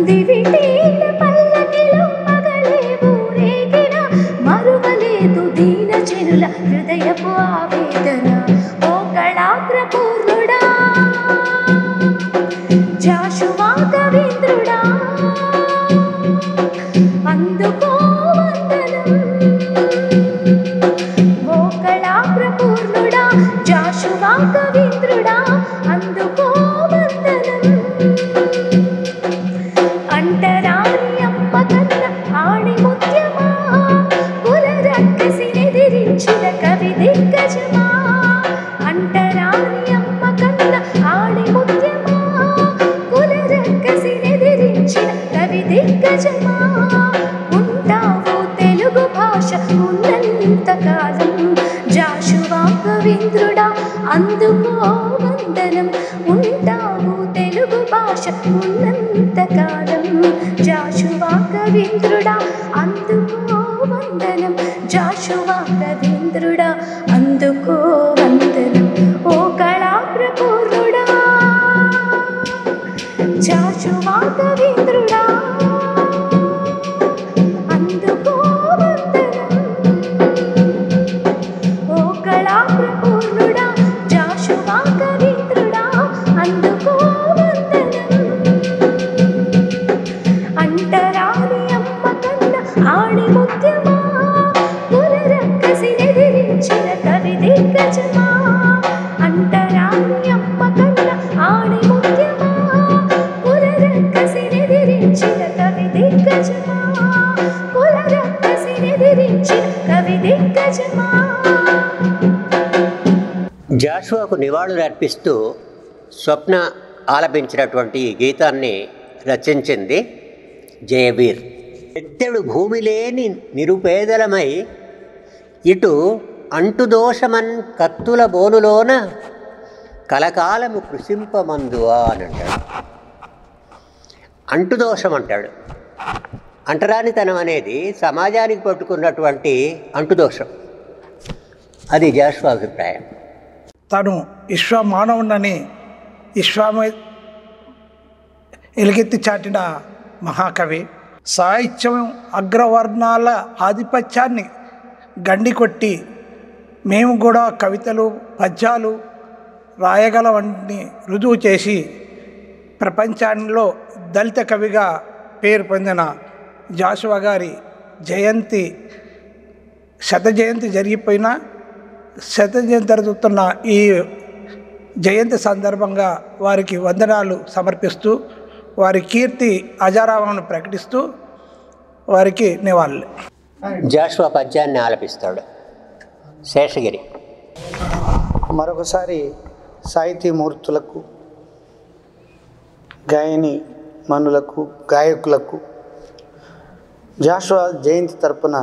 దివిటీల పల్లకిలో పగలే ఊరేగినా, మరువలేదు దీన జనుల హృదయపు ఆవేదన. ఓ కళా ప్రపూర్ణుడా జాషువా కవీంద్రుడా, అందుకో వందనం. ఓ కళా ప్రపూర్ణుడా జాషువా కవీంద్రుడా, అందుకో వందనం. అంటరాని అమ్మ కన్న ఆణి ముఖ్యమా, కులరక్కసినెదిరించిన కవి దిగ్గజమా, అంటరాని అమ్మ కన్న ఆణి ముఖ్యమా, కులరక్కసినెదిరించిన కవి దిగ్గజమా. ఉంటావు తెలుగు భాష ఉన్నంతకాలం జాషువా కవీంద్రుడా, అందుకో వందనం. ఉంటావు తెలుగు భాష ఉన్నంతకాలం జాషువా కవీంద్రుడా, అందుకో వందనం. జాషువా కవీంద్రుడా, అందుకో వందనం. ఓ కళా ప్రపూర్ణుడా జాషువా కవీంద్రుడా, అందుకో వందనం. ఓ కళా ప్రపూర్ణుడా జాషువా కవీంద్రుడా, అందుకో వందనం. అంటరాని అమ్మ కన్న ఆణి ముఖ్యమా, కులరక్కసినెదిరించిన కవి దిగ్గజమా, అంటరాని అమ్మ కన్న ఆణి ముఖ్యమా, కులరక్కసినెదిరించిన కవి దిగ్గజమా, కులరక్కసినెదిరించిన కవి దిగ్గజమా. జాషువాకు నివాళులు అర్పిస్తూ స్వప్న ఆలపించినటువంటి ఈ గీతాన్ని రచించింది జయవీర్. ఎత్తెడు భూమి లేని నిరుపేదలమై ఇటు అంటుదోషమన్ కత్తుల బోనులోన కలకాలము కృషింపమందువా అని అంటాడు. అంటుదోషం అంటాడు. అంటరానితనం అనేది సమాజానికి పట్టుకున్నటువంటి అంటుదోషం. అది జాషువా అభిప్రాయం. తాను విశ్వమానవునని విశ్వమే ఎలుగెత్తి చాటిన మహాకవి. సాహిత్యం అగ్రవర్ణాల ఆధిపత్యాన్ని గండికొట్టి మేము కూడా కవితలు పద్యాలు రాయగలవని రుజువు చేసి ప్రపంచంలో దళిత కవిగా పేరు పొందిన జాషువా గారి జయంతి శత జయంతి జరిగిపోయినా శత జయంతి జరుగుతున్న ఈ జయంతి సందర్భంగా వారికి వందనాలు సమర్పిస్తూ వారి కీర్తి అజరామను ప్రకటిస్తూ వారికి నివాళులు. జాషువా పద్యాన్ని ఆలపిస్తాడు శేషగిరి. మరొకసారి సాహితీమూర్తులకు, గాయని మనులకు, గాయకులకు జాషువా జయంతి తరపున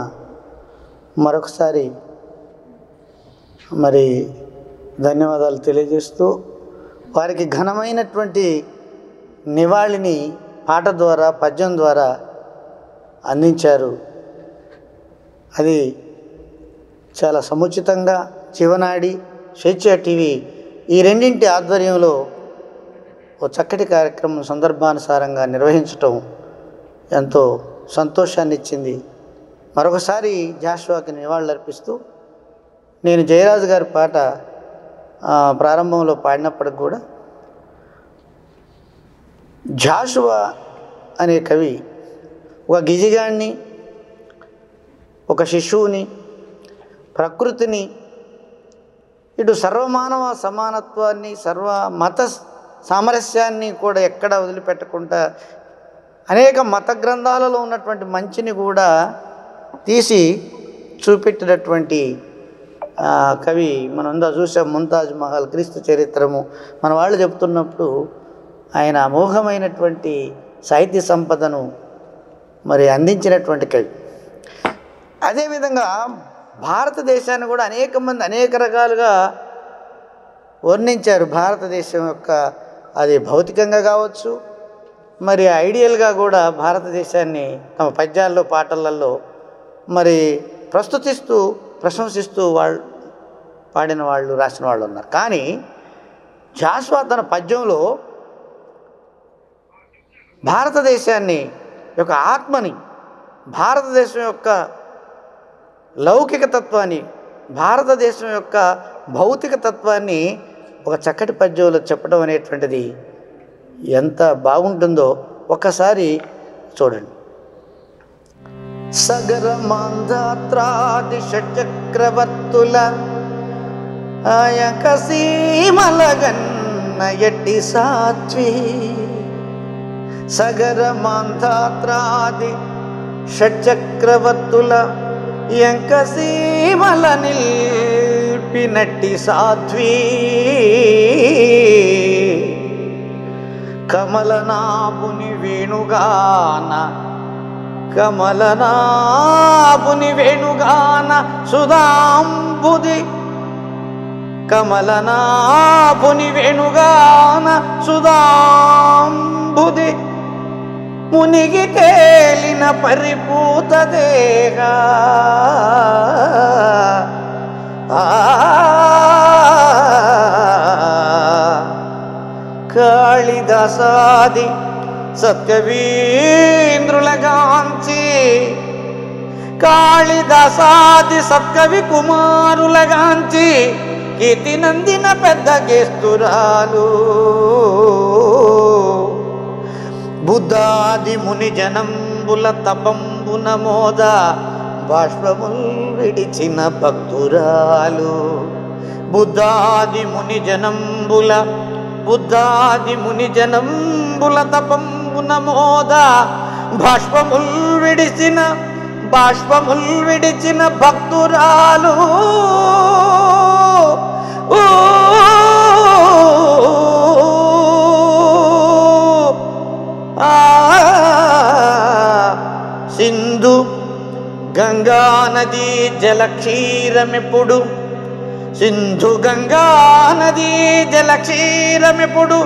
మరొకసారి మరి ధన్యవాదాలు తెలియజేస్తూ వారికి ఘనమైనటువంటి నివాళిని పాట ద్వారా, పద్యం ద్వారా అందించారు. అది చాలా సముచితంగా జీవనాడి, స్వేచ్ఛ టీవీ ఈ రెండింటి ఆధ్వర్యంలో ఓ చక్కటి కార్యక్రమం సందర్భానుసారంగా నిర్వహించటం ఎంతో సంతోషాన్ని ఇచ్చింది. మరొకసారి జాషువాకి నివాళులర్పిస్తూ నేను జయరాజు గారి పాట ప్రారంభంలో పాడినప్పటికి కూడా జాషువా అనే కవి ఒక గిజిగాన్ని, ఒక శిశువుని, ప్రకృతిని, ఇటు సర్వమానవ సమానత్వాన్ని, సర్వ మత సామరస్యాన్ని కూడా ఎక్కడ వదిలిపెట్టకుండా అనేక మత గ్రంథాలలో ఉన్నటువంటి మంచిని కూడా తీసి చూపెట్టినటువంటి కవి. మనం అంతా చూసాం, ముంతాజ్ మహల్, క్రీస్తు చరిత్రము మన వాళ్ళు చెప్తున్నప్పుడు ఆయన అమోఘమైనటువంటి సాహిత్య సంపదను మరి అందించినటువంటి కవి. అదేవిధంగా భారతదేశాన్ని కూడా అనేక మంది అనేక రకాలుగా వర్ణించారు. భారతదేశం యొక్క అది భౌతికంగా కావచ్చు, మరి ఐడియల్గా కూడా భారతదేశాన్ని తమ పద్యాల్లో, పాటలలో మరి ప్రస్తుతిస్తూ, ప్రశంసిస్తూ వాళ్ళు పాడిన వాళ్ళు, రాసిన వాళ్ళు ఉన్నారు. కానీ జాషువా తన పద్యంలో భారతదేశాన్ని యొక్క ఆత్మని, భారతదేశం యొక్క లౌకిక తత్వాన్ని, భారతదేశం యొక్క భౌతిక తత్వాన్ని ఒక చక్కటి పద్యంలో చెప్పడం అనేటువంటిది ఎంత బాగుంటుందో ఒక్కసారి చూడండి. సగరమాంధాత్రాది షట్చక్రవర్తుల ఆయకసీమలగన్న ఎట్టి సాత్వి, సగరమాంధాత్రాది షట్చక్రవర్తుల యంకసీమల నిల్పినట్టి సాధ్వీ, కమలనాభుని వేణుగాన, కమలనాభుని వేణుగాన సుధాంబుది, కమలనాభుని వేణుగాన సుధాంబుది, మునిగి తేలిన పరిపూత దేహ, కాళిదాసాది సత్కవీంద్రులగాంచి, కాళిదాసాది సత్కవి కుమారులగాంచి కీర్తి నందిన పెద్ద గేస్తురాలు, బుద్ధాది ముని జనంబుల తపంబున మోద బాష్పముల్ విడిచిన భక్తురాలు, బుద్ధాది ముని జనంబుల, బుద్ధాది ముని జనంబుల తపంబున మోద బాష్పముల్ విడిచిన, బాష్పముల్ విడిచిన భక్తురాలు, సింధు గంగా నదీ జలక్షీరమిప్పుడు సింధు గంగా నదీ జలక్షీరమిప్పుడు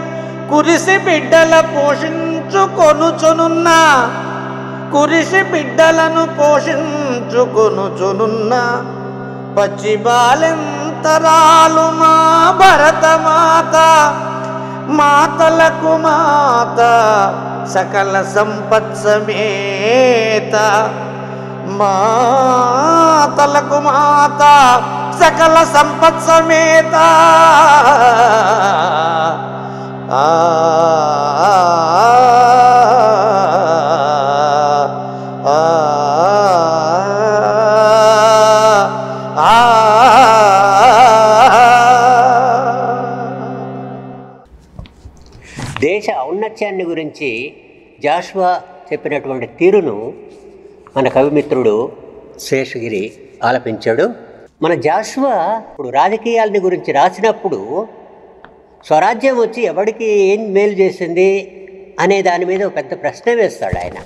కురిసి బిడ్డల పోషించుకొనుచునున్న కురిసి బిడ్డలను పోషించుకొనుచునున్న పచ్చి బాలెంతరాలు మా భరతమాత మాతలకు మాత సకల సంపత్సమేత మాతలకు మాత సకల సంపత్సమేత ఆ దేశ ఔన్నత్యాన్ని గురించి జాషువా చెప్పినటువంటి తీరును మన కవిమిత్రుడు శేషగిరి ఆలపించాడు. మన జాషువా ఇప్పుడు రాజకీయాలని గురించి రాసినప్పుడు స్వరాజ్యం వచ్చి ఎవరికి ఏం మేలు చేసింది అనే దాని మీద ఒక పెద్ద ప్రశ్న వేస్తాడు ఆయన.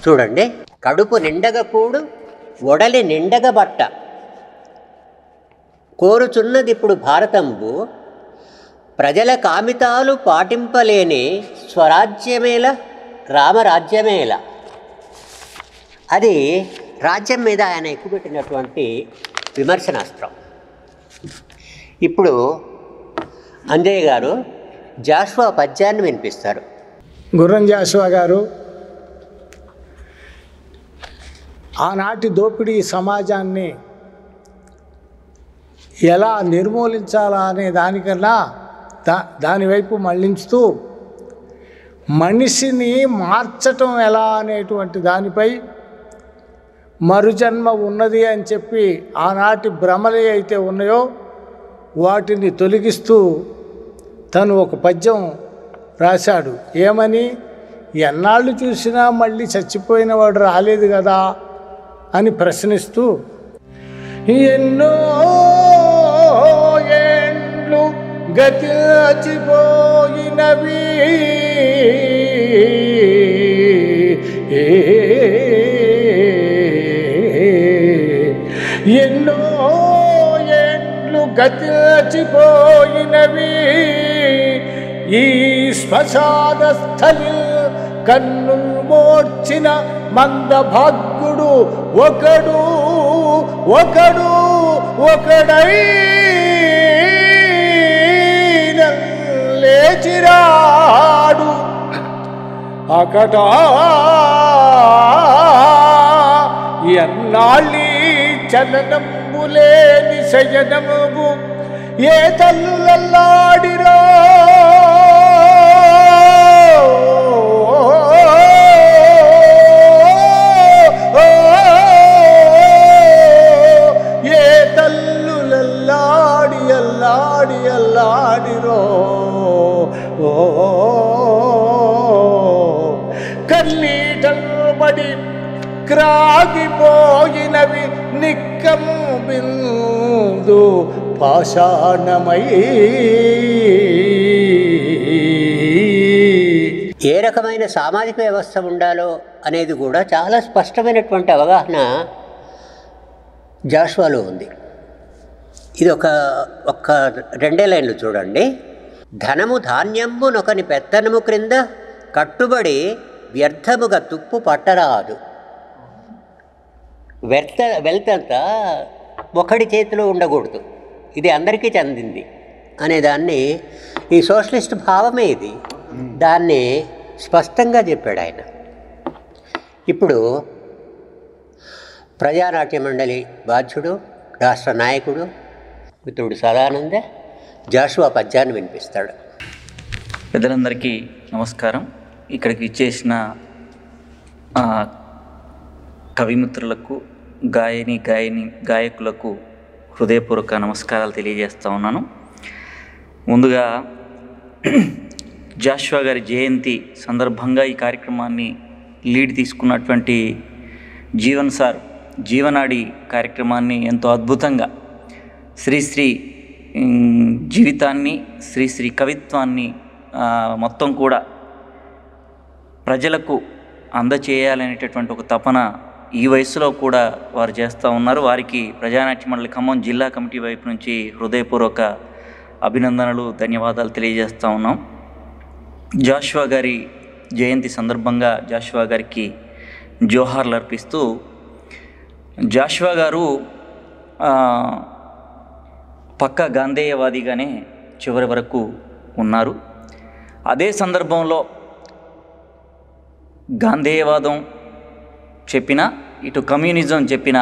చూడండి, కడుపు నిండగ కూడు ఒడలి నిండగ బట్ట కోరుచున్నది ఇప్పుడు భారతంబు ప్రజల కామితాలు పాటింపలేని స్వరాజ్యమేల రామరాజ్యమేల. అది రాజ్యం మీద ఆయన ఎక్కుపెట్టినటువంటి విమర్శనాస్త్రం. ఇప్పుడు అంజయ్య గారు జాషువా పద్యాన్ని వినిపిస్తారు. గుర్రం జాషువా గారు ఆనాటి దోపిడీ సమాజాన్ని ఎలా నిర్మూలించాలా అనే దానికన్నా దానివైపు మళ్లించుతూ మనిషిని మార్చటం ఎలా అనేటువంటి దానిపై మరుజన్మ ఉన్నది అని చెప్పి ఆనాటి భ్రమలు అయితే ఉన్నాయో వాటిని తొలగిస్తూ తను ఒక పద్యం రాశాడు. ఏమని? ఎన్నాళ్ళు చూసినా మళ్ళీ చచ్చిపోయిన వాడు రాలేదు కదా అని ప్రశ్నిస్తూ, ఎన్నో ఏండ్లు గతిచిపోయినవి ఎన్నో ఏండ్లు గతిచిపోయినవి ఈ శ్మశాన స్థలి కన్ను మోర్చిన మందభాగ్యుడు ఒకడు ఒకడు ఒకడై లేచిరాడు అకట ఎన్నాళ్ళీ చలనంబులేని శయనము ఏ తల్లులల్లాడిరో ఏ తల్లులల్లాడి అల్లాడి అల్లాడిరో కన్నీటల్బడి క్రాగిపోయినవి నిక్కం బిందు పాషాణమై. ఏ రకమైన సామాజిక వ్యవస్థ ఉండాలో అనేది కూడా చాలా స్పష్టమైనటువంటి అవగాహన జాషువాలో ఉంది. ఇది ఒక్క రెండే లైన్లు చూడండి. ధనము ధాన్యంబు నొకని పెత్తనము క్రింద కట్టుబడి వ్యర్థముగా తుప్పు పట్టరాదు. వెల్త్ అంతా ఒకడి చేతిలో ఉండకూడదు, ఇది అందరికీ చెందింది అనేదాన్ని ఈ సోషలిస్ట్ భావమే ఇది. దాన్ని స్పష్టంగా చెప్పాడు ఆయన. ఇప్పుడు ప్రజానాట్య మండలి బాధ్యుడు, రాష్ట్ర నాయకుడు మిత్రుడు సదానంద జాషువా పద్యాన్ని వినిపిస్తాడు. పెద్దలందరికీ నమస్కారం. ఇక్కడికి ఇచ్చేసిన కవిమిత్రులకు, గాయకులకు హృదయపూర్వక నమస్కారాలు తెలియజేస్తూ ఉన్నాను. ముందుగా జాషువా గారి జయంతి సందర్భంగా ఈ కార్యక్రమాన్ని లీడ్ తీసుకున్నటువంటి జీవన్ సార్ జీవనాడి కార్యక్రమాన్ని ఎంతో అద్భుతంగా శ్రీశ్రీ జీవితాన్ని, శ్రీశ్రీ కవిత్వాన్ని మొత్తం కూడా ప్రజలకు అందచేయాలనేటటువంటి ఒక తపన ఈ వయసులో కూడా వారు చేస్తూ ఉన్నారు. వారికి ప్రజానాట్య మండలి ఖమ్మం జిల్లా కమిటీ వైపు నుంచి హృదయపూర్వక అభినందనలు, ధన్యవాదాలు తెలియజేస్తూ ఉన్నాం. జాషువా గారి జయంతి సందర్భంగా జాషువా గారికి జోహార్లు అర్పిస్తూ, జాషువా గారు పక్కా గాంధేయవాదిగానే చివరి వరకు ఉన్నారు. అదే సందర్భంలో గాంధేయవాదం చెప్పిన, ఇటు కమ్యూనిజం చెప్పిన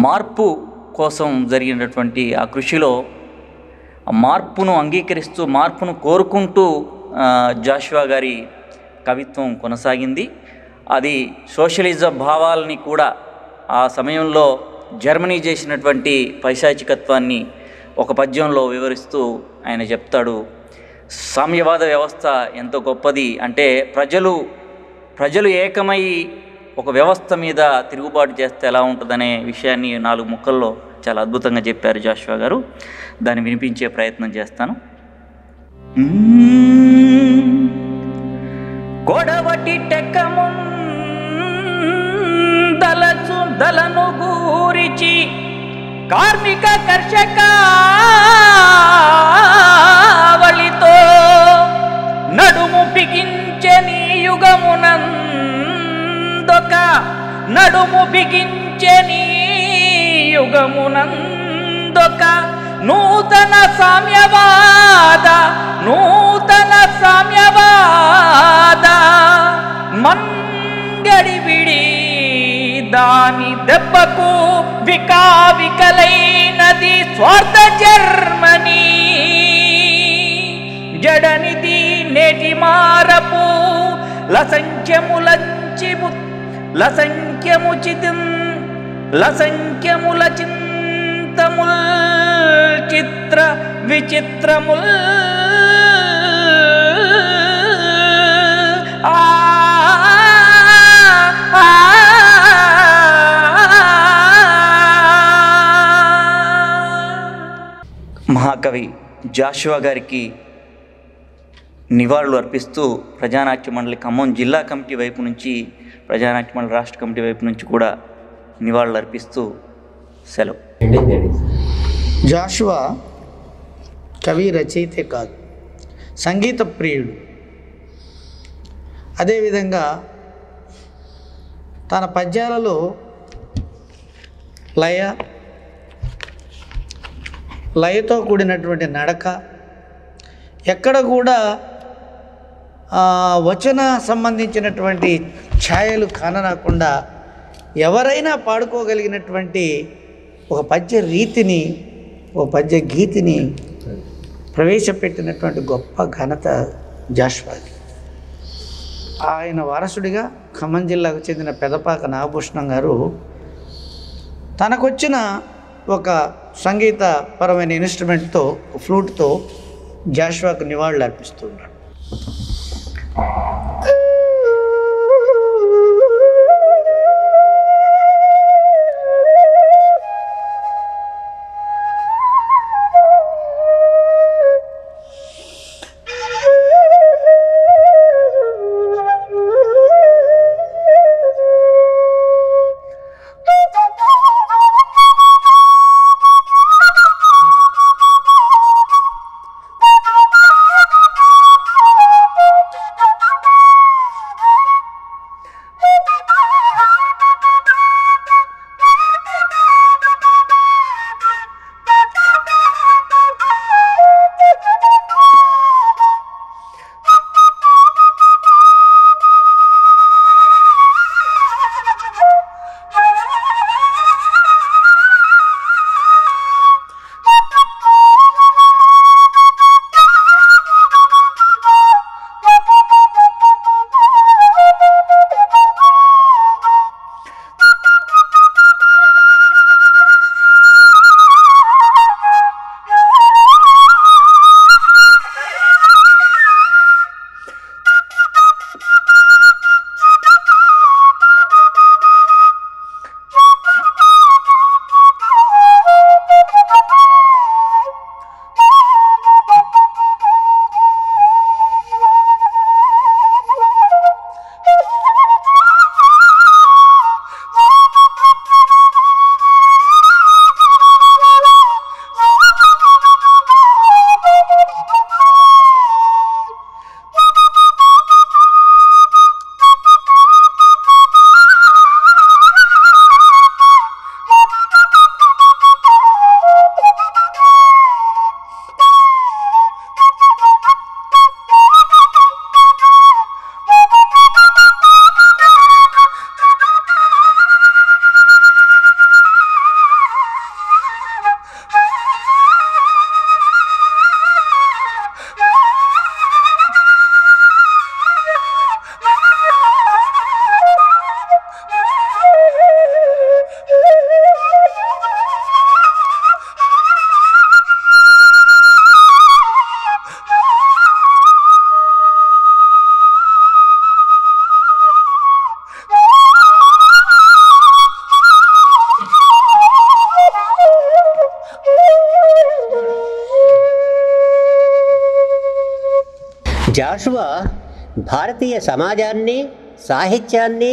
మార్పు కోసం జరిగినటువంటి ఆ కృషిలో మార్పును అంగీకరిస్తూ, మార్పును కోరుకుంటూ జాషువా గారి కవిత్వం కొనసాగింది. అది సోషలిజం భావాలని కూడా ఆ సమయంలో జర్మనీ చేసినటువంటి పైశాచికత్వాన్ని ఒక పద్యంలో వివరిస్తూ ఆయన చెప్తాడు, సామ్యవాద వ్యవస్థ ఎంతో గొప్పది, అంటే ప్రజలు ఏకమై ఒక వ్యవస్థ మీద తిరుగుబాటు చేస్తే ఎలా ఉంటుందనే విషయాన్ని 4 ముక్కల్లో చాలా అద్భుతంగా చెప్పారు జాషువా గారు. దాన్ని వినిపించే ప్రయత్నం చేస్తాను. కొడవటి టెక్కము దలను గూరిచి కార్మిక కర్షకావళితో నడుము బిగించె నీ యుగమునందొక నూతన సామ్యవాద మంగడివిడి దాని దెబ్బకు వికావికలైనది స్వార్థ జర్మనీ. జడనిది నేటి మారపు లసంఖ్యముల చింతముల్ చిత్ర విచిత్రముల్ మహాకవి జాషువా గారికి నివాళులు అర్పిస్తూ ప్రజానాట్య మండలి ఖమ్మం జిల్లా కమిటీ వైపు నుంచి, ప్రజానాట్య మండలి రాష్ట్ర కమిటీ వైపు నుంచి కూడా నివాళులు అర్పిస్తూ సెలవు. జాషువా కవి, రచయితే కాదు, సంగీత ప్రియుడు. అదేవిధంగా తన పద్యాలలో లయతో కూడినటువంటి నడక, ఎక్కడ కూడా వచన సంబంధించినటువంటి ఛాయలు కానరాకుండా ఎవరైనా పాడుకోగలిగినటువంటి ఒక పద్య రీతిని, ఒక పద్య గీతిని ప్రవేశపెట్టినటువంటి గొప్ప ఘనత జాషువాకి. ఆయన వారసుడిగా ఖమ్మం జిల్లాకు చెందిన పెదపాక నాగభూషణం గారు తనకొచ్చిన ఒక సంగీతపరమైన ఇన్స్ట్రుమెంట్తో, ఫ్లూట్తో జాషువాకు నివాళులు అర్పిస్తున్నాడు. జాషువా భారతీయ సమాజాన్ని, సాహిత్యాన్ని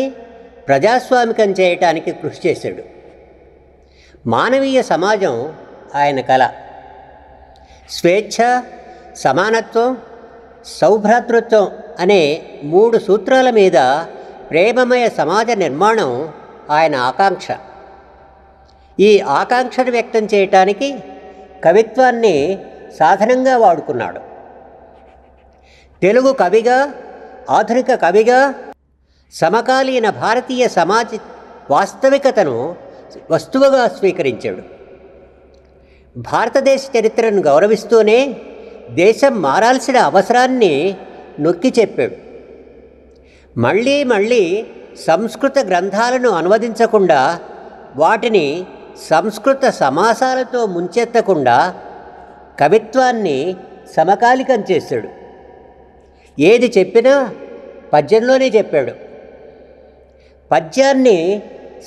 ప్రజాస్వామికం చేయటానికి కృషి చేశాడు. మానవీయ సమాజం ఆయన కళ. స్వేచ్ఛ, సమానత్వం, సౌభ్రాతృత్వం అనే 3 సూత్రాల మీద ప్రేమమయ సమాజ నిర్మాణం ఆయన ఆకాంక్ష. ఈ ఆకాంక్షను వ్యక్తం చేయటానికి కవిత్వాన్ని సాధనంగా వాడుకున్నాడు. తెలుగు కవిగా, ఆధునిక కవిగా సమకాలీన భారతీయ సమాజ వాస్తవికతను వస్తువుగా స్వీకరించాడు. భారతదేశ చరిత్రను గౌరవిస్తూనే దేశం మారాల్సిన అవసరాన్ని నొక్కి చెప్పాడు. మళ్ళీ మళ్ళీ సంస్కృత గ్రంథాలను అనువదించకుండా, వాటిని సంస్కృత సమాసాలతో ముంచెత్తకుండా కవిత్వాన్ని సమకాలికం చేశాడు. ఏది చెప్పినా పద్యంలోనే చెప్పాడు. పద్యాన్ని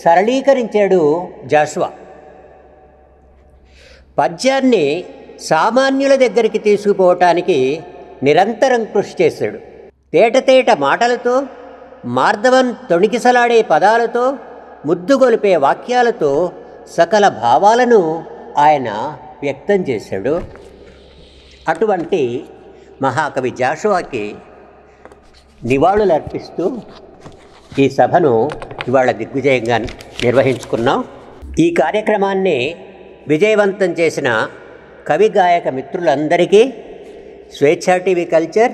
సరళీకరించాడు జాషువా. పద్యాన్ని సామాన్యుల దగ్గరికి తీసుకుపోవటానికి నిరంతరం కృషి చేశాడు. తేటతేట మాటలతో, మార్దవం తొణికిసలాడే పదాలతో, ముద్దుగొలిపే వాక్యాలతో సకల భావాలను ఆయన వ్యక్తం చేశాడు. అటువంటి మహాకవి జాషువాకి నివాళులర్పిస్తూ ఈ సభను ఇవాళ దిగ్విజయంగా నిర్వహించుకున్నాం. ఈ కార్యక్రమాన్ని విజయవంతం చేసిన కవి గాయక మిత్రులందరికీ స్వేచ్ఛా టీవీ కల్చర్,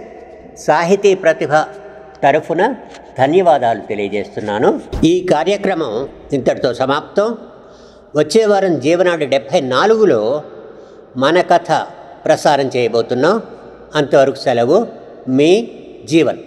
సాహితీ ప్రతిభ తరఫున ధన్యవాదాలు తెలియజేస్తున్నాను. ఈ కార్యక్రమం ఇంతటితో సమాప్తం. వచ్చే వారం జీవనాడు 74లో మన కథ ప్రసారం చేయబోతున్నాం. అంతవరకు సెలవు. మీ జీవన్.